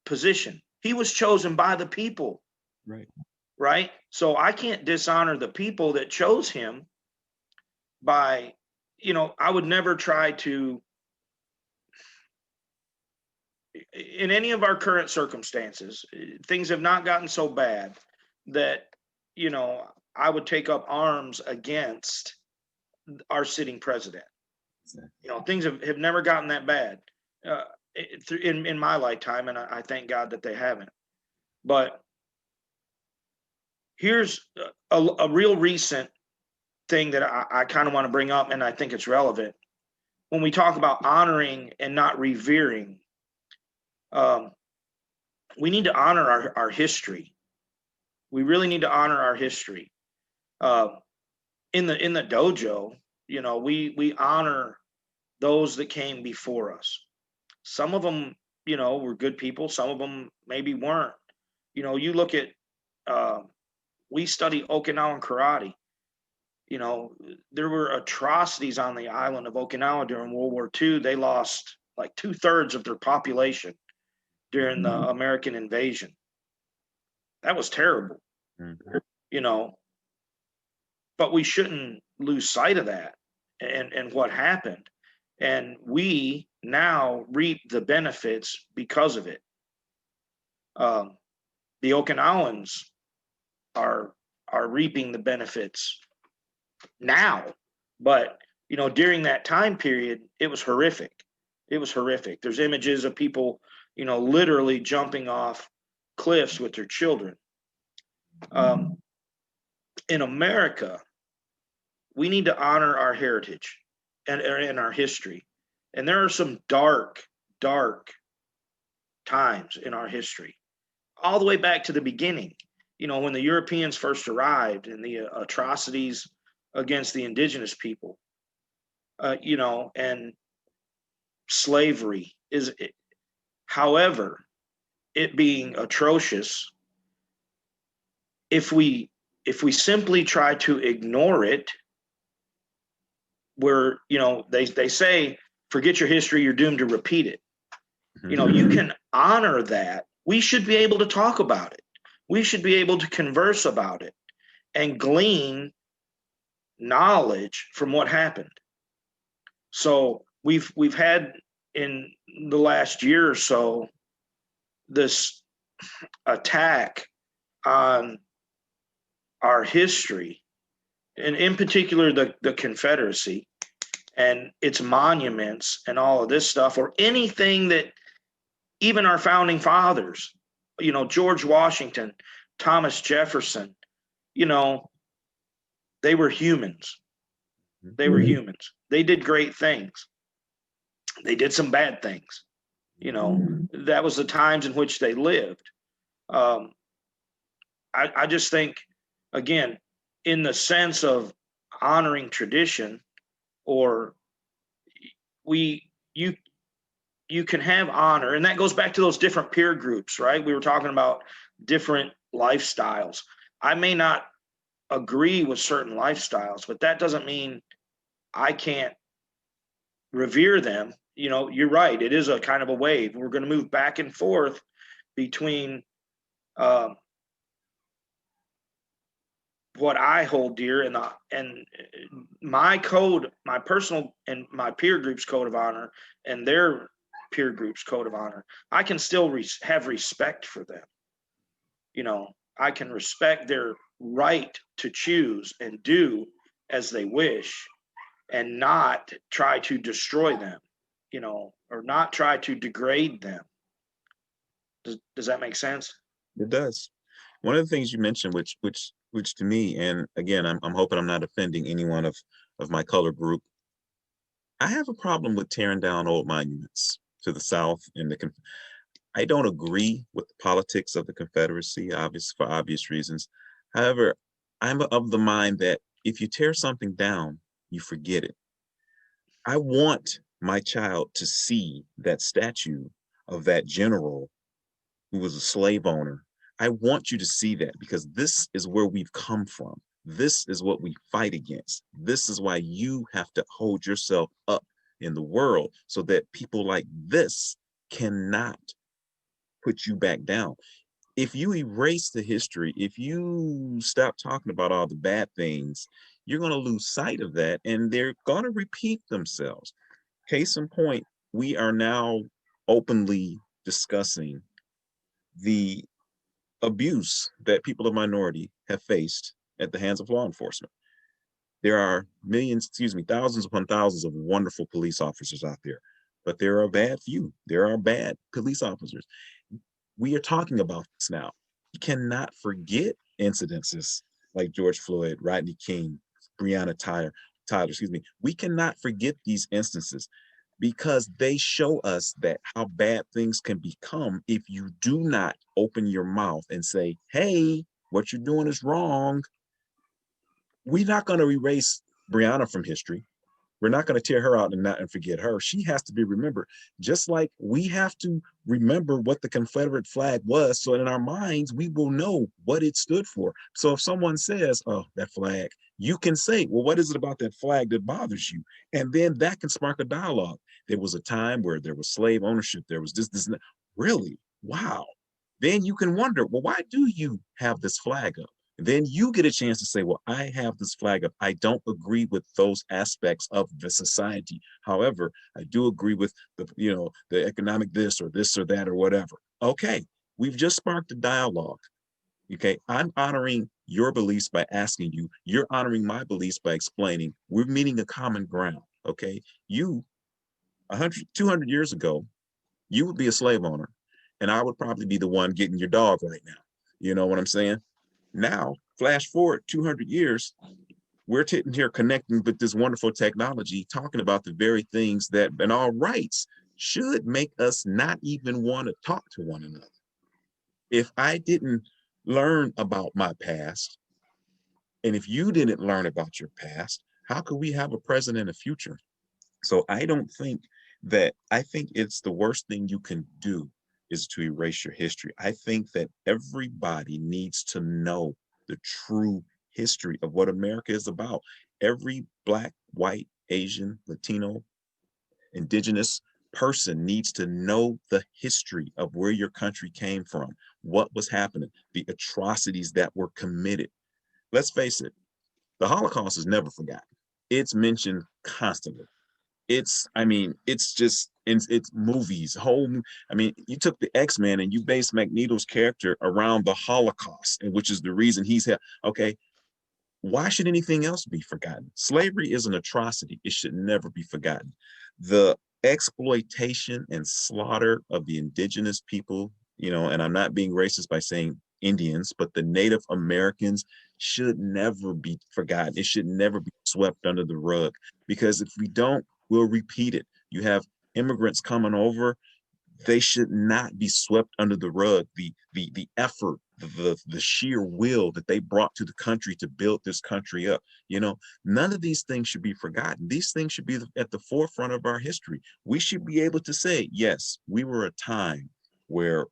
position. He was chosen by the people, Right. right? So I can't dishonor the people that chose him by, I would never try to, in any of our current circumstances, things have not gotten so bad that, I would take up arms against our sitting president. Things have never gotten that bad in my lifetime, and I thank God that they haven't. But here's a real recent thing that I kind of want to bring up, and I think it's relevant. When we talk about honoring and not revering, um, we need to honor our history. We really need to honor our history. Uh, in the dojo, we honor those that came before us. Some of them, were good people. Some of them maybe weren't. You look at, we study Okinawan karate. There were atrocities on the island of Okinawa during World War II. They lost like 2/3 of their population during the American invasion. That was terrible, but we shouldn't lose sight of that and what happened. And we now reap the benefits because of it. The Okinawans are reaping the benefits now, but during that time period, it was horrific. It was horrific. There's images of people, literally jumping off cliffs with their children. In America, we need to honor our heritage and our history. And there are some dark, dark times in our history, all the way back to the beginning. When the Europeans first arrived and the atrocities against the indigenous people, and slavery is, however, it being atrocious, if we simply try to ignore it, where they say, forget your history, you're doomed to repeat it. You can honor that. We should be able to talk about it. We should be able to converse about it and glean knowledge from what happened. So we've had in the last year or so this attack on our history, and in particular the Confederacy and its monuments and all of this stuff, or anything that even our founding fathers, George Washington, Thomas Jefferson, they were humans. They were humans. They did great things. They did some bad things. That was the times in which they lived. I just think, again, in the sense of honoring tradition, or you can have honor, and that goes back to those different peer groups, right? We were talking about different lifestyles. I may not agree with certain lifestyles, but that doesn't mean I can't revere them. You're right. It is a kind of a wave. We're going to move back and forth between what I hold dear and my code, my personal and my peer group's code of honor, and their peer group's code of honor. I can still have respect for them. I can respect their right to choose and do as they wish, and not try to destroy them, or not try to degrade them. Does that make sense? It does. One of the things you mentioned, which to me, and again, I'm hoping I'm not offending anyone of my color group, I have a problem with tearing down old monuments to the South. I don't agree with the politics of the Confederacy, for obvious reasons. However, I'm of the mind that if you tear something down, you forget it. I want my child to see that statue of that general who was a slave owner. I want you to see that, because this is where we've come from. This is what we fight against. This is why you have to hold yourself up in the world, so that people like this cannot put you back down. If you erase the history, if you stop talking about all the bad things, you're going to lose sight of that, and they're going to repeat themselves. Case in point, we are now openly discussing the abuse that people of minority have faced at the hands of law enforcement. There are thousands upon thousands of wonderful police officers out there, but there are a bad few. There are bad police officers. We are talking about this now. You cannot forget incidences like George Floyd, Rodney King, Breonna Tyler. We cannot forget these instances, because they show us that how bad things can become if you do not open your mouth and say, hey, what you're doing is wrong. We're not going to erase Breonna from history. We're not going to tear her out and not and forget her. She has to be remembered, just like we have to remember what the Confederate flag was, so in our minds we will know what it stood for. So if someone says, "Oh, that flag," you can say, "Well, what is it about that flag that bothers you?" And then that can spark a dialogue. There was a time where there was slave ownership. There was this, and that. Really? Wow. Then you can wonder, well, why do you have this flag up? Then you get a chance to say, well, I have this flag up. I don't agree with those aspects of the society. However, I do agree with the economic this or that or whatever. Okay, we've just sparked a dialogue. Okay, I'm honoring your beliefs by asking you. You're honoring my beliefs by explaining. We're meeting a common ground. Okay, you 100, 200 years ago, you would be a slave owner, and I would probably be the one getting your dog right now. You know what I'm saying? Now, flash forward 200 years, we're sitting here connecting with this wonderful technology, talking about the very things that, and our rights should make us not even want to talk to one another. If I didn't learn about my past, and if you didn't learn about your past, how could we have a present and a future? So I think it's the worst thing you can do is to erase your history. I think that everybody needs to know the true history of what America is about. Every Black, white, Asian, Latino, indigenous person needs to know the history of where your country came from, what was happening, the atrocities that were committed. Let's face it, the Holocaust is never forgotten. It's mentioned constantly. It's just it's movies you took the X-Men and you based Magneto's character around the Holocaust, and which is the reason he's here. Okay, why should anything else be forgotten? Slavery is an atrocity. It should never be forgotten. The exploitation and slaughter of the indigenous people, and I'm not being racist by saying Indians, but the Native Americans should never be forgotten. It should never be swept under the rug, because if we don't, we'll repeat it. You have immigrants coming over, they should not be swept under the rug. The effort, the sheer will that they brought to the country to build this country up. None of these things should be forgotten. These things should be at the forefront of our history. We should be able to say, yes, we were a time where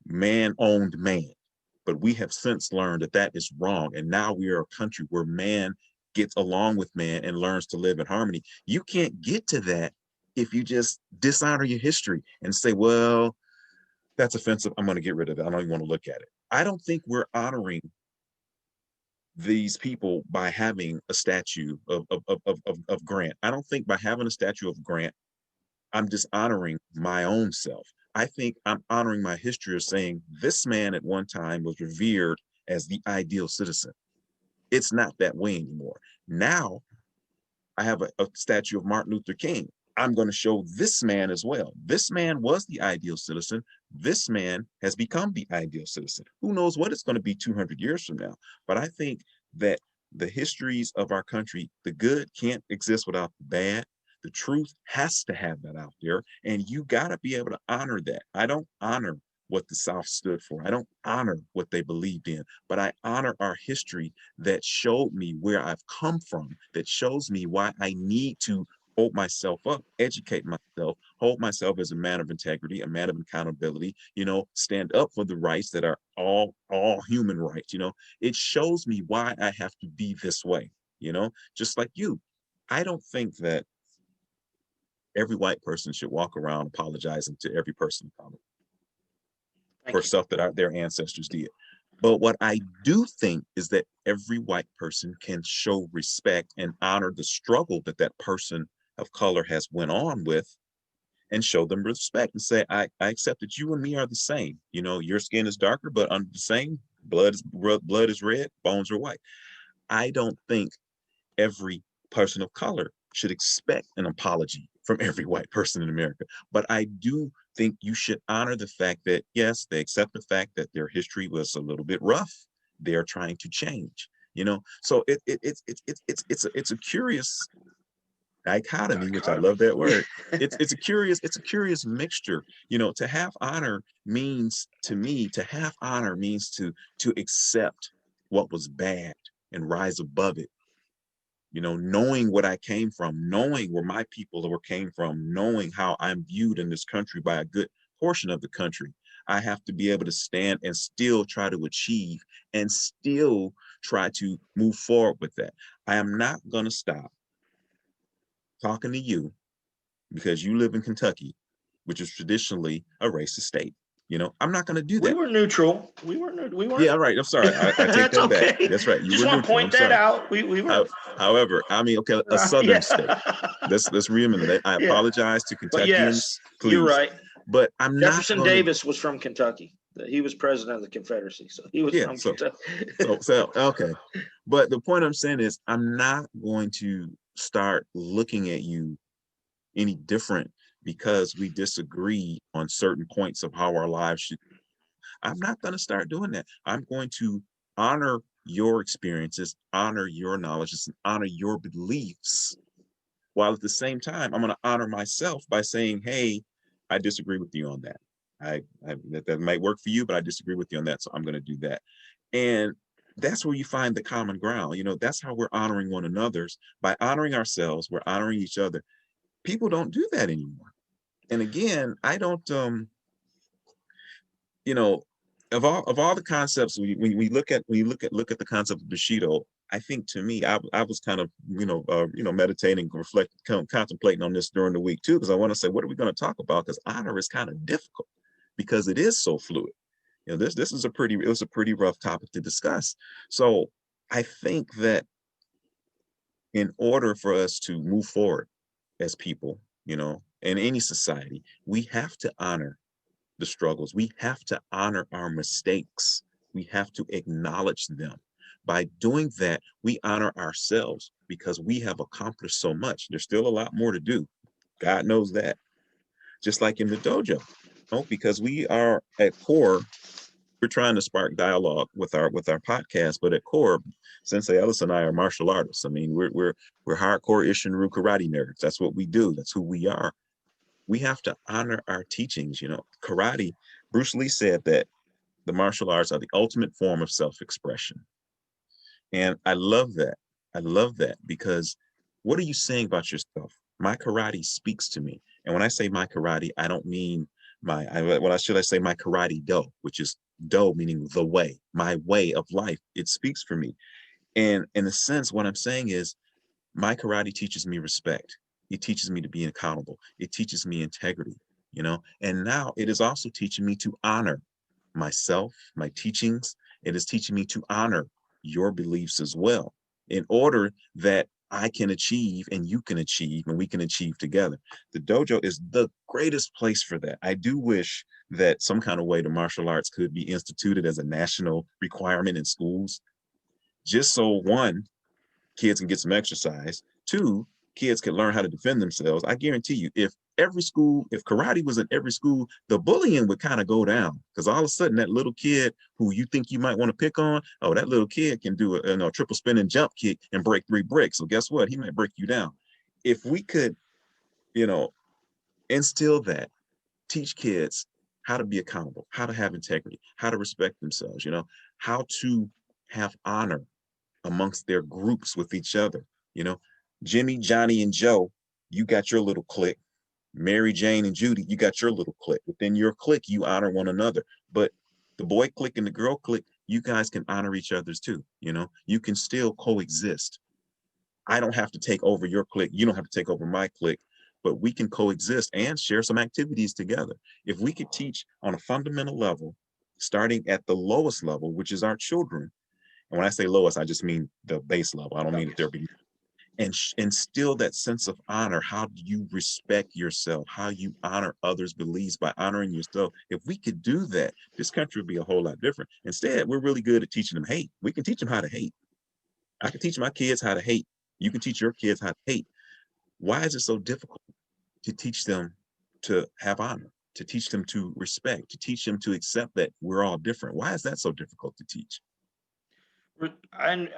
man owned man, but we have since learned that that is wrong. And now we are a country where man gets along with man and learns to live in harmony. You can't get to that if you just dishonor your history and say, well, that's offensive, I'm going to get rid of it, I don't even want to look at it. I don't think we're honoring these people by having a statue of Grant. I don't think by having a statue of Grant, I'm dishonoring my own self. I think I'm honoring my history of saying this man at one time was revered as the ideal citizen. It's not that way anymore. Now I have a statue of Martin Luther King. I'm going to show this man as well. This man was the ideal citizen. This man has become the ideal citizen. Who knows what it's going to be 200 years from now? But I think that the histories of our country, the good can't exist without the bad. The truth has to have that out there, and you got to be able to honor that. I don't honor what the South stood for. I don't honor what they believed in, but I honor our history that showed me where I've come from, that shows me why I need to hold myself up, educate myself, hold myself as a man of integrity, a man of accountability, stand up for the rights that are all human rights. It shows me why I have to be this way, just like you. I don't think that every white person should walk around apologizing to every person of color for stuff that their ancestors did. But what I do think is that every white person can show respect and honor the struggle that that person of color has went on with, and show them respect and say, I accept that you and me are the same. Your skin is darker, but under the same, blood is red, bones are white. I don't think every person of color should expect an apology from every white person in America. But I do think you should honor the fact that, yes, they accept the fact that their history was a little bit rough. They're trying to change, So it's a curious dichotomy, which I love that word. It's a curious mixture. To have honor means, to me, to accept what was bad and rise above it. knowing what I came from, knowing where my people came from, knowing how I'm viewed in this country by a good portion of the country. I have to be able to stand and still try to achieve and still try to move forward with that. I am not going to stop talking to you because you live in Kentucky, which is traditionally a racist state. I'm not going to do We that. were neutral. We weren't. Yeah, right. I'm sorry. I take That's that back. okay. That's right. You Just were want to neutral. I'm point that sorry. out. We were. However, I mean, okay, a southern Yeah. state. Let's remember that. I Yeah. apologize to But yes, Kentuckians, you're please. right. But I'm not Jefferson going to. Davis was from Kentucky. He was president of the Confederacy, so he was Yeah. from So, Kentucky. so okay. But the point I'm saying is, I'm not going to start looking at you any different because we disagree on certain points of how our lives should. I'm not going to start doing that. I'm going to honor your experiences, honor your knowledges, and honor your beliefs, while at the same time, I'm going to honor myself by saying, hey, I disagree with you on that. That might work for you, but I disagree with you on that. So I'm going to do that. And that's where you find the common ground. That's how we're honoring one another's. By honoring ourselves, we're honoring each other. People don't do that anymore. And again, I don't, you know, of all the concepts, when we look at the concept of Bushido, I think to me, I was kind of meditating, contemplating on this during the week too, because I want to say, what are we going to talk about? Because honor is kind of difficult because it is so fluid. This is it was a pretty rough topic to discuss. So I think that in order for us to move forward as people, in any society, we have to honor the struggles. We have to honor our mistakes. We have to acknowledge them. By doing that, we honor ourselves because we have accomplished so much. There's still a lot more to do. God knows that. Just like in the dojo, because we are at core, we're trying to spark dialogue with our podcast, but at core, Sensei Ellis and I are martial artists. I mean, we're hardcore Ishinru karate nerds. That's what we do. That's who we are. We have to honor our teachings. Karate, Bruce Lee said that the martial arts are the ultimate form of self-expression. And I love that. I love that because what are you saying about yourself? My karate speaks to me. And when I say my karate, I don't mean should I say my karate do, which is do meaning the way, my way of life. It speaks for me. And in a sense, what I'm saying is my karate teaches me respect. It teaches me to be accountable. It teaches me integrity. And now it is also teaching me to honor myself, my teachings. It is teaching me to honor your beliefs as well, in order that I can achieve and you can achieve and we can achieve together. The dojo is the greatest place for that. I do wish that some kind of way the martial arts could be instituted as a national requirement in schools, just so one, kids can get some exercise. Two, kids can learn how to defend themselves. I guarantee you, if karate was in every school, the bullying would kind of go down, because all of a sudden that little kid who you think you might want to pick on, oh, that little kid can do a triple spinning jump kick and break 3 bricks. So guess what? He might break you down. If we could, you know, instill that, teach kids how to be accountable, how to have integrity, how to respect themselves, how to have honor amongst their groups with each other. You know, Jimmy, Johnny, and Joe, you got your little clique. Mary Jane and Judy, you got your little clique. Within your clique, you honor one another. But the boy clique and the girl clique, you guys can honor each other's too. You can still coexist. I don't have to take over your clique. You don't have to take over my clique, but we can coexist and share some activities together. If we could teach on a fundamental level, starting at the lowest level, which is our children. And when I say lowest, I just mean the base level. I don't mean that they're beneath. And instill that sense of honor. How do you respect yourself? How you honor others' beliefs by honoring yourself? If we could do that, this country would be a whole lot different. Instead, we're really good at teaching them hate. We can teach them how to hate. I can teach my kids how to hate. You can teach your kids how to hate. Why is it so difficult to teach them to have honor, to teach them to respect, to teach them to accept that we're all different? Why is that so difficult to teach? And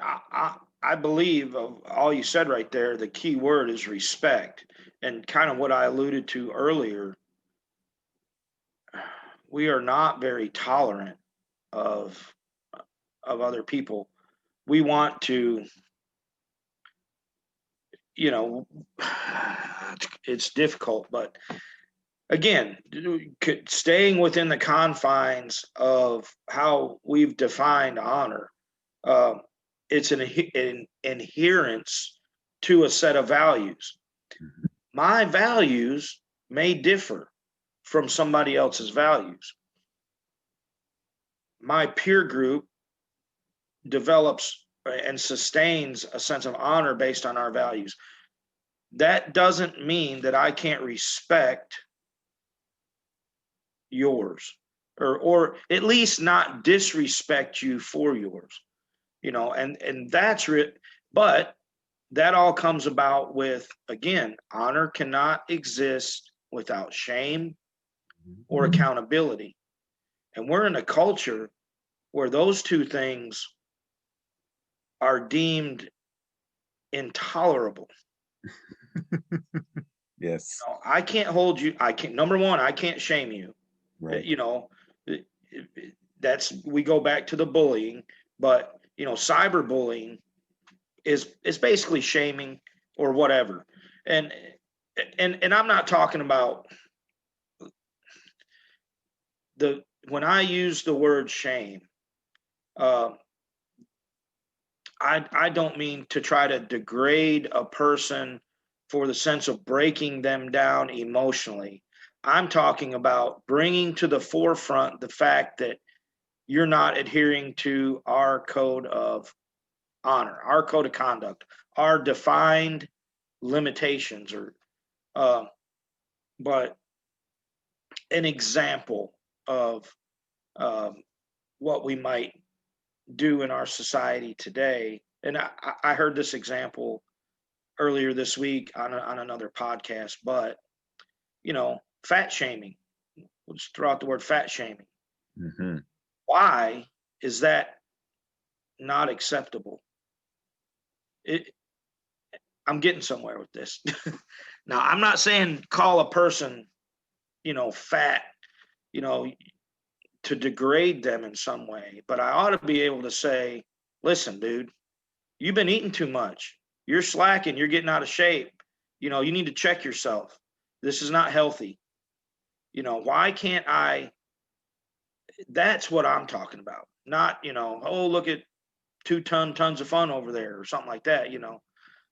I believe of all you said right there, the key word is respect. And kind of what I alluded to earlier, we are not very tolerant of other people. We want to you know, it's difficult, but again, staying within the confines of how we've defined honor, um, it's an adherence to a set of values. My values may differ from somebody else's values. My peer group develops and sustains a sense of honor based on our values. That doesn't mean that I can't respect yours, or at least not disrespect you for yours, and that's but that all comes about with, again, honor cannot exist without shame or accountability. And we're in a culture where those two things are deemed intolerable. Yes. I can't hold you. I can't, number one, I can't shame you. Right. That's, we go back to the bullying, but cyberbullying is basically shaming or whatever. And I'm not talking about when I use the word shame, I don't mean to try to degrade a person for the sense of breaking them down emotionally. I'm talking about bringing to the forefront the fact that you're not adhering to our code of honor, our code of conduct, our defined limitations, or but an example of what we might do in our society today. And I heard this example earlier this week on another podcast, but fat shaming. We'll just throw out the word fat shaming. Mm-hmm. Why is that not acceptable? I'm getting somewhere with this. Now, I'm not saying call a person, fat, to degrade them in some way, but I ought to be able to say, listen, dude, you've been eating too much. You're slacking. You're getting out of shape. You need to check yourself. This is not healthy. Why can't I? That's what I'm talking about. Not, oh, look at 2 tons of fun over there or something like that,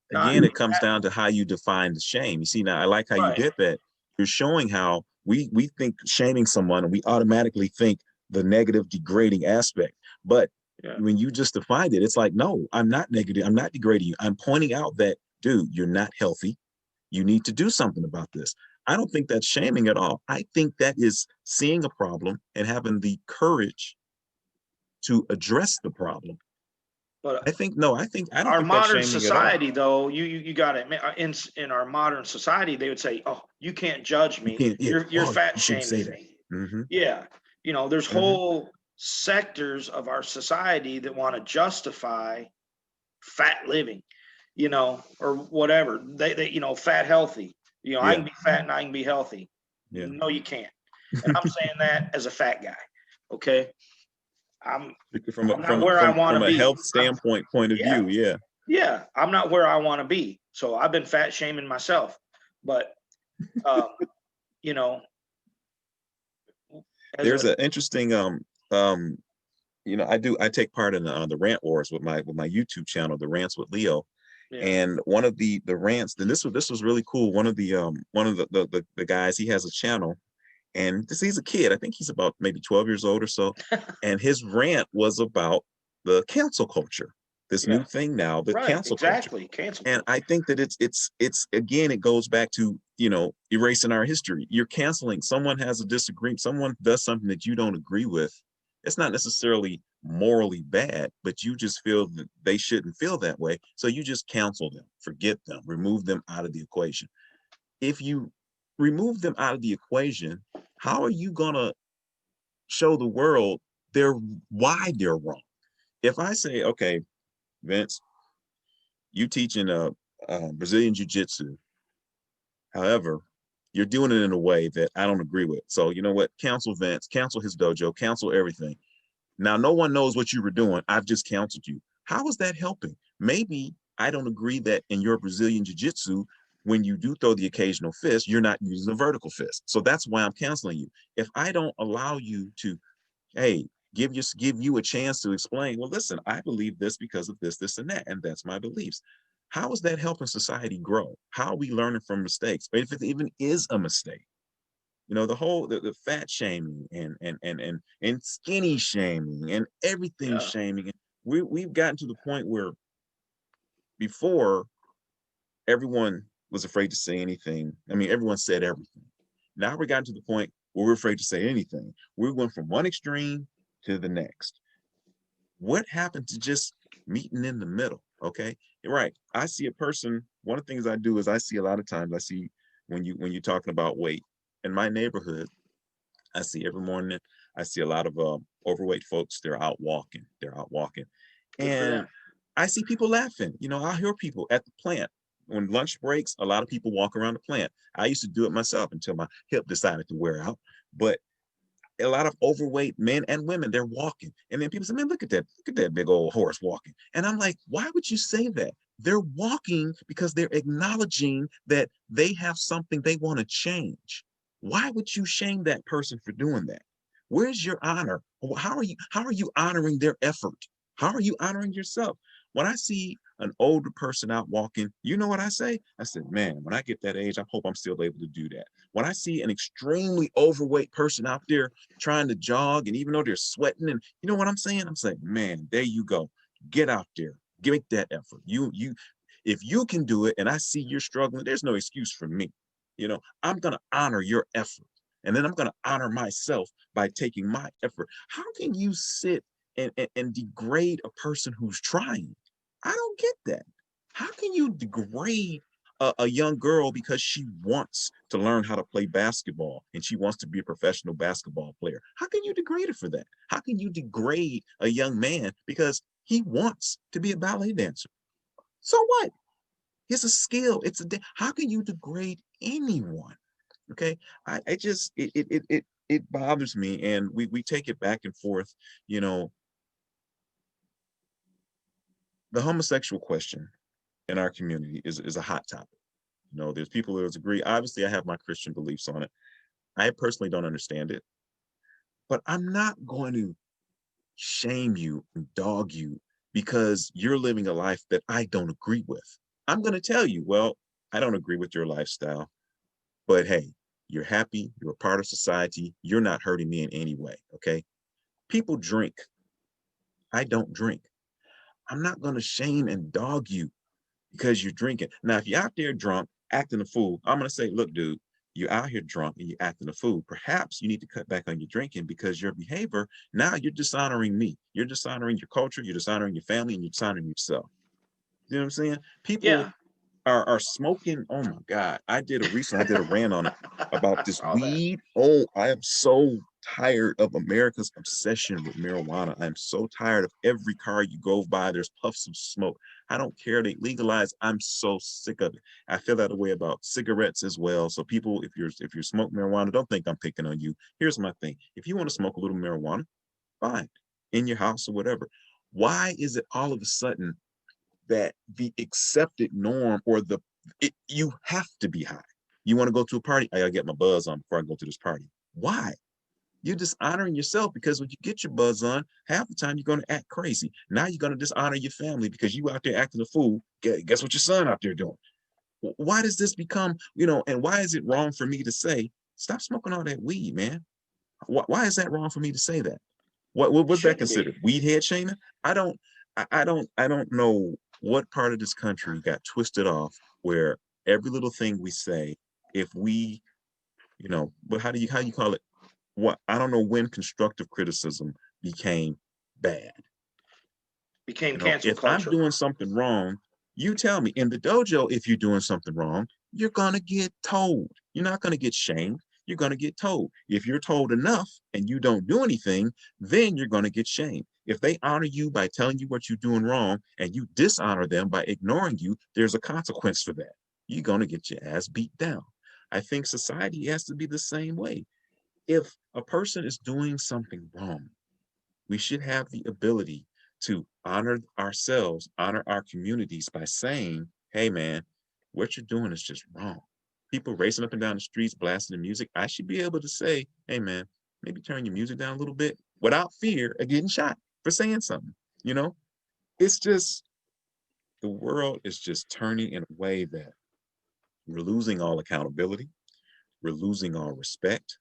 not Again, it comes down to how you define the shame. You see, now I like how you right. did that. You're showing how we think shaming someone and we automatically think the negative, degrading aspect. But when you just defined it, it's like, no, I'm not negative. I'm not degrading you. I'm pointing out that, dude, you're not healthy. You need to do something about this. I don't think that's shaming at all. I think that is seeing a problem and having the courage to address the problem. But I think no, I don't our think that's modern shaming society, though, you got to admit, in our modern society, they would say, "Oh, you can't judge me. You're fat shaming me." Mm-hmm. Yeah, there's whole sectors of our society that want to justify fat living, or whatever. They fat healthy. I can be fat and I can be healthy. Yeah. No, you can't. And I'm saying that as a fat guy. Okay. I'm not where I want to be. From a health standpoint point of view, yeah. Yeah, I'm not where I want to be. So I've been fat shaming myself. But there's an interesting I take part in the rant wars with my YouTube channel, the Rants with Leo. Yeah. And one of the rants, and this was really cool. One of the guys, he has a channel, and he's a kid. I think he's about maybe 12 years old or so. And his rant was about the cancel culture, this new thing now, the cancel culture. Cancel. And I think that it's again, it goes back to, erasing our history. You're canceling. Someone has a disagreement. Someone does something that you don't agree with. It's not necessarily morally bad, but you just feel that they shouldn't feel that way. So you just cancel them, forget them, remove them out of the equation. If you remove them out of the equation, how are you gonna show the world why they're wrong? If I say, okay, Vince, you teaching Brazilian Jiu-Jitsu, however, you're doing it in a way that I don't agree with. So you know what? Cancel Vince, cancel his dojo, cancel everything. Now no one knows what you were doing. I've just counseled you. How is that helping? Maybe I don't agree that in your Brazilian jiu-jitsu, when you do throw the occasional fist, you're not using a vertical fist. So that's why I'm canceling you. If I don't allow you to, hey, give you a chance to explain, well, listen, I believe this because of this, this, and that, and that's my beliefs. How is that helping society grow? How are we learning from mistakes? Or if it even is a mistake? The whole the fat shaming and skinny shaming and everything Yeah. shaming. We've gotten to the point where before everyone was afraid to say anything. I mean, everyone said everything. Now we're gotten to the point where we're afraid to say anything. We went from one extreme to the next. What happened to just meeting in the middle? Okay. Right. I see a person. One of the things I do is I see a lot of times I see when you're talking about weight in my neighborhood, I see every morning, I see a lot of overweight folks. They're out walking. They're out walking. Good for And them. I see people laughing. I hear people at the plant. When lunch breaks, a lot of people walk around the plant. I used to do it myself until my hip decided to wear out. But a lot of overweight men and women, they're walking. And then people say, man, look at that big old horse walking. And I'm like, why would you say that? They're walking because they're acknowledging that they have something they want to change. Why would you shame that person for doing that? Where's your honor? How are you honoring their effort? How are you honoring yourself? When I see an older person out walking, you know what I say? I said, man, when I get that age, I hope I'm still able to do that. When I see an extremely overweight person out there trying to jog, and even though they're sweating, and you know what I'm saying? I'm saying, man, there you go. Get out there. Make that effort. If you can do it and I see you're struggling, there's no excuse for me. I'm gonna honor your effort. And then I'm gonna honor myself by taking my effort. How can you sit and degrade a person who's trying? I don't get that. How can you degrade a young girl because she wants to learn how to play basketball and she wants to be a professional basketball player? How can you degrade her for that? How can you degrade a young man because he wants to be a ballet dancer? So what? It's a skill. How can you degrade anyone? Okay. I just it bothers me, and we take it back and forth. You know, the homosexual question in our community is a hot topic. There's people who agree. Obviously, I have my Christian beliefs on it. I personally don't understand it, but I'm not going to shame you and dog you because you're living a life that I don't agree with. I'm going to tell you, well, I don't agree with your lifestyle, but hey, you're happy, you're a part of society, you're not hurting me in any way. Okay. People drink. I don't drink. I'm not going to shame and dog you because you're drinking. Now, if you're out there drunk, acting a fool, I'm going to say, look, dude, you're out here drunk and you're acting a fool. Perhaps you need to cut back on your drinking because your behavior, now you're dishonoring me. You're dishonoring your culture, you're dishonoring your family, and you're dishonoring yourself. You know what I'm saying? People Yeah. are smoking. Oh my God. I did a rant on it about I this saw that. weed. Oh, I am so tired of America's obsession with marijuana. I'm so tired of every car you go by, there's puffs of smoke. I don't care. They legalize. I'm so sick of it. I feel that way about cigarettes as well. So people, if you smoke marijuana, don't think I'm picking on you. Here's my thing. If you want to smoke a little marijuana, fine. In your house or whatever. Why is it all of a sudden that the accepted norm or you have to be high? You want to go to a party? I gotta get my buzz on before I go to this party. Why? You're dishonoring yourself because when you get your buzz on, half the time you're going to act crazy. Now you're going to dishonor your family because you out there acting a fool. Guess what your son out there doing? Why does this become, and why is it wrong for me to say, stop smoking all that weed, man? Why is that wrong for me to say that? What's that Shouldn't be. considered? Weed head shaming? I don't I don't know what part of this country got twisted off where every little thing we say, if we, but how you call it? What, I don't know when constructive criticism became bad. Became cancel If I'm culture. doing something wrong, you tell me in the dojo. If you're doing something wrong, you're gonna get told. You're not gonna get shamed. You're gonna get told. If you're told enough and you don't do anything, then you're gonna get shamed. If they honor you by telling you what you're doing wrong and you dishonor them by ignoring you, there's a consequence for that. You're gonna get your ass beat down. I think society has to be the same way. If a person is doing something wrong, we should have the ability to honor ourselves, honor our communities by saying, hey man, what you're doing is just wrong. People racing up and down the streets, blasting the music. I should be able to say, hey man, maybe turn your music down a little bit without fear of getting shot for saying something. You know, it's just the world is just turning in a way that we're losing all accountability, we're losing all respect.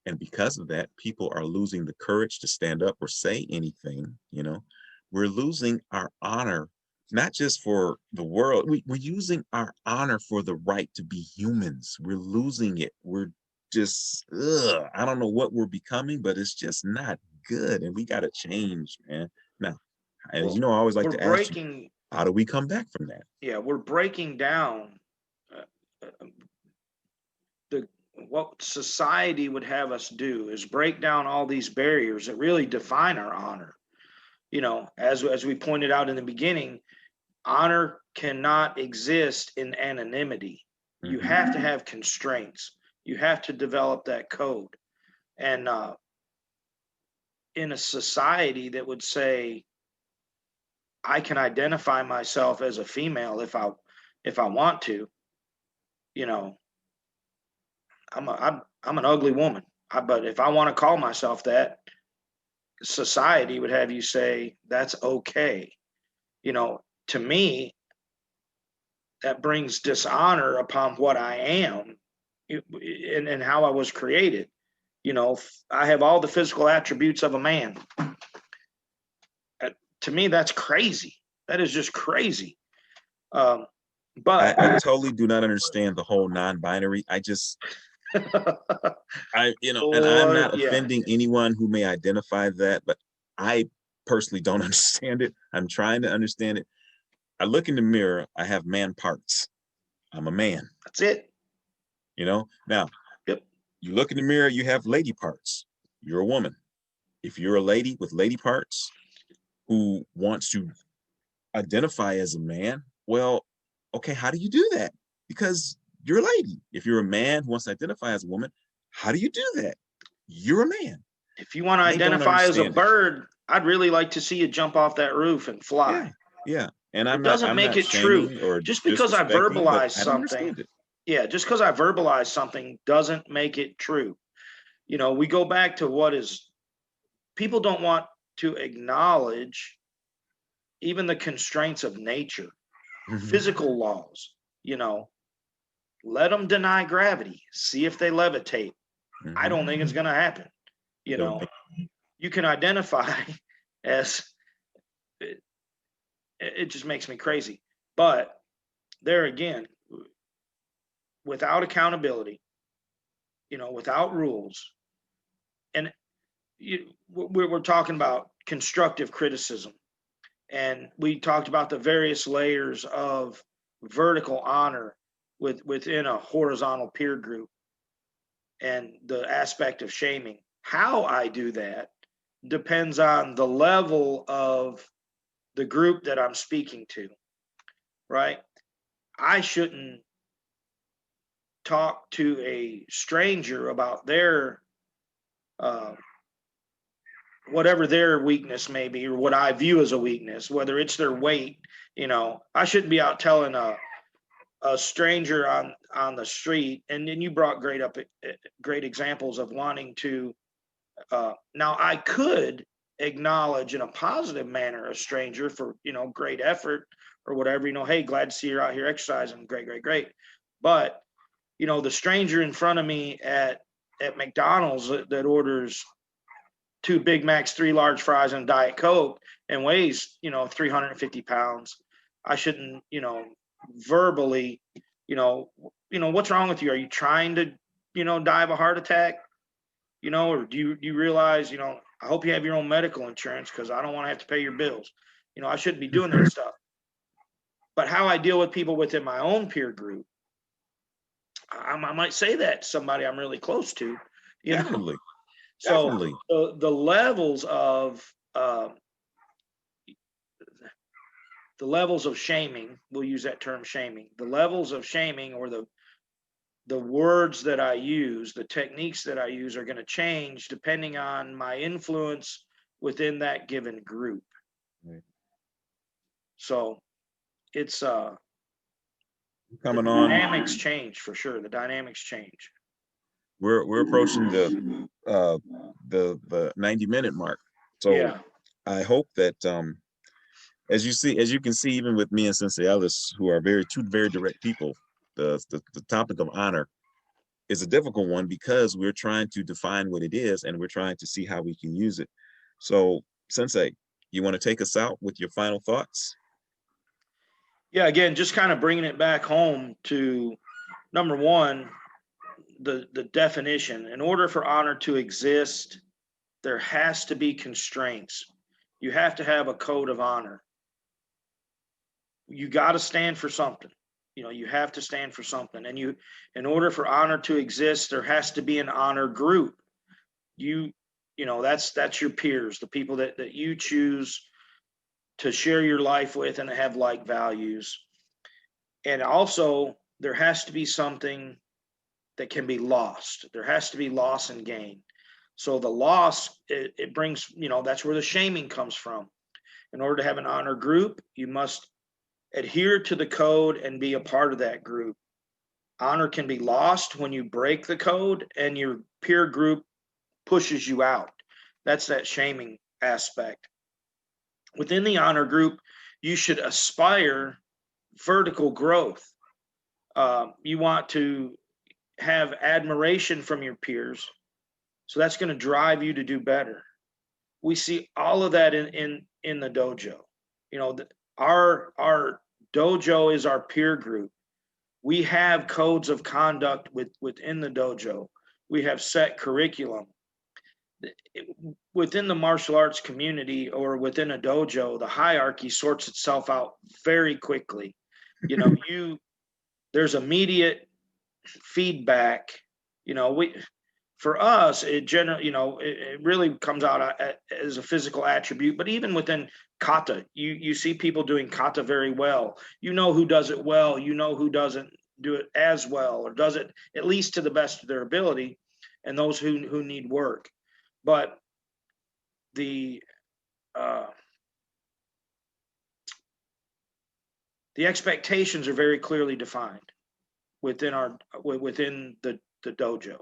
And because of that, people are losing the courage to stand up or say anything. You know, we're losing our honor, not just for the world. We're using our honor for the right to be humans. We're losing it. We're just, I don't know what we're becoming, but it's just not good. And we got to change, man. Now, as Well, you know, I always like we're to ask you, breaking, how do we come back from that? yeah, we're breaking down uh, uh, the what society would have us do is break down all these barriers that really define our honor. You know, as we pointed out in the beginning, honor cannot exist in anonymity. You have to Mhm. have constraints. You have to develop that code. And in a society that would say, I can identify myself as a female if I want to, you know, I'm an ugly woman. But if I want to call myself that, society would have you say that's okay. You know, to me, that brings dishonor upon what I am and how I was created. You know, I have all the physical attributes of a man. To me, that's crazy. That is just crazy. Um, but I totally do not understand the whole non-binary. I just, and I'm boy, not yeah, offending anyone who may identify that, but I personally don't understand it. I'm trying to understand it. I look in the mirror, I have man parts. I'm a man, that's it. you know? Now, Yep. you look in the mirror, you have lady parts. You're a woman. If you're a lady with lady parts who wants to identify as a man, well, okay, how do you do that? Because you're a lady. If you're a man who wants to identify as a woman, how do you do that? You're a man. If you want to I don't identify as a understand it. bird, I'd really like to see you jump off that roof and Yeah, fly. yeah. And It I'm not doesn't I'm make not it true. shaming or Just because I disrespecting, but verbalize I don't something, understand it. yeah, just because I verbalize something doesn't make it true. You know, we go back to what is people don't want to acknowledge even the constraints of nature, Mhm, physical laws, you know, let them deny gravity, see if they levitate. I mhm. don't think it's going to happen. You Don't know, think. you can identify as it, it just makes me crazy. But there again, without accountability, you know, without rules, and we're talking about constructive criticism, and we talked about the various layers of vertical honor within a horizontal peer group and the aspect of shaming. How I do that depends on the level of the group that I'm speaking to, right? I shouldn't talk to a stranger about their uh, whatever their weakness may be or what I view as a weakness, whether it's their weight. You know, I shouldn't be out telling a stranger on the street. And then you brought great examples of wanting to. Now I could acknowledge in a positive manner a stranger for great effort or whatever. Hey, glad to see you're out here exercising. Great, great, great. But the stranger in front of me at McDonald's that orders two Big Macs, three large fries, and a Diet Coke and weighs 350 pounds. I shouldn't verbally what's wrong with you? Are you trying to die of a heart attack? Or do you realize I hope you have your own medical insurance because I don't want to have to pay your bills. I shouldn't be doing that stuff. But how I deal with people within my own peer group, I might say that to somebody I'm really close to, you know. Definitely, So definitely. the levels of shaming, we'll use that term shaming. The levels of shaming or the words that I use, the techniques that I use are going to change depending on my influence within that given group. Right. So it's the Coming on, dynamics change for sure. The dynamics change. we're approaching the 90-minute mark. So Yeah. I hope that as you can see, even with me and Sensei Ellis, who are two very direct people, the topic of honor is a difficult one because we're trying to define what it is and we're trying to see how we can use it. So, Sensei, you want to take us out with your final thoughts? Yeah. Again, just kind of bringing it back home to number one, the definition. In order for honor to exist, there has to be constraints. You have to have a code of honor. You got to stand for something. You have to stand for something. And in order for honor to exist, there has to be an honor group. You, that's your peers, the people that you choose to share your life with and have like values. And also, there has to be something that can be lost. There has to be loss and gain. So the loss, it brings, that's where the shaming comes from. In order to have an honor group, you must adhere to the code and be a part of that group. Honor can be lost when you break the code and your peer group pushes you out. That's that shaming aspect. Within the honor group, you should aspire vertical growth. You want to have admiration from your peers. So that's going to drive you to do better. We see all of that in the dojo. Our dojo is our peer group. We have codes of conduct within the dojo. We have set curriculum. Within the martial arts community or within a dojo, the hierarchy sorts itself out very quickly. There's immediate feedback. For us, it really comes out as a physical attribute. But even within kata, you see people doing kata very well. You know who does it well. You know who doesn't do it as well, or does it at least to the best of their ability, and those who need work. But the expectations are very clearly defined within the dojo.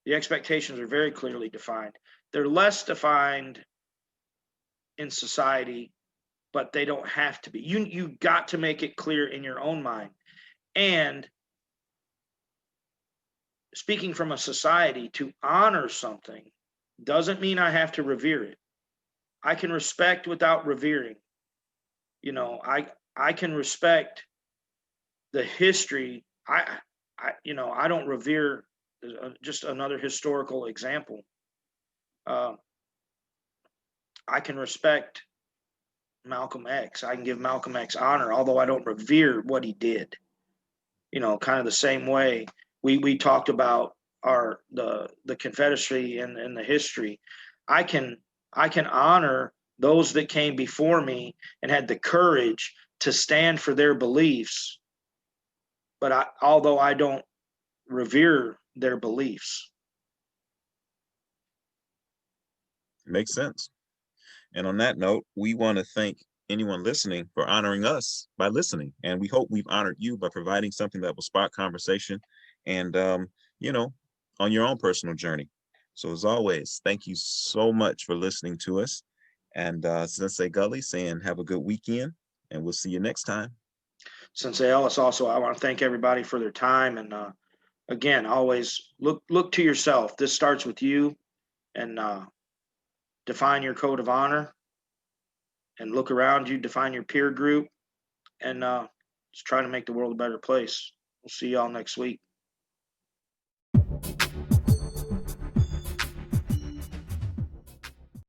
The expectations are very clearly defined. They're less defined in society, but they don't have to be. You got to make it clear in your own mind. And speaking from a society, to honor something doesn't mean I have to revere it. I can respect without revering. I can respect the history. I don't revere. Just another historical example. I can respect Malcolm X. I can give Malcolm X honor, although I don't revere what he did. Kind of the same way we talked about the Confederacy and the history. I can honor those that came before me and had the courage to stand for their beliefs, but although I don't revere their beliefs. Makes sense. And on that note, we want to thank anyone listening for honoring us by listening. And we hope we've honored you by providing something that will spark conversation and, on your own personal journey. So as always, thank you so much for listening to us. And Sensei Gulley saying have a good weekend, and we'll see you next time. Sensei Ellis, also, I want to thank everybody for their time. And again, always look to yourself. This starts with you, and define your code of honor, and look around you, define your peer group, and just try to make the world a better place. We'll see y'all next week.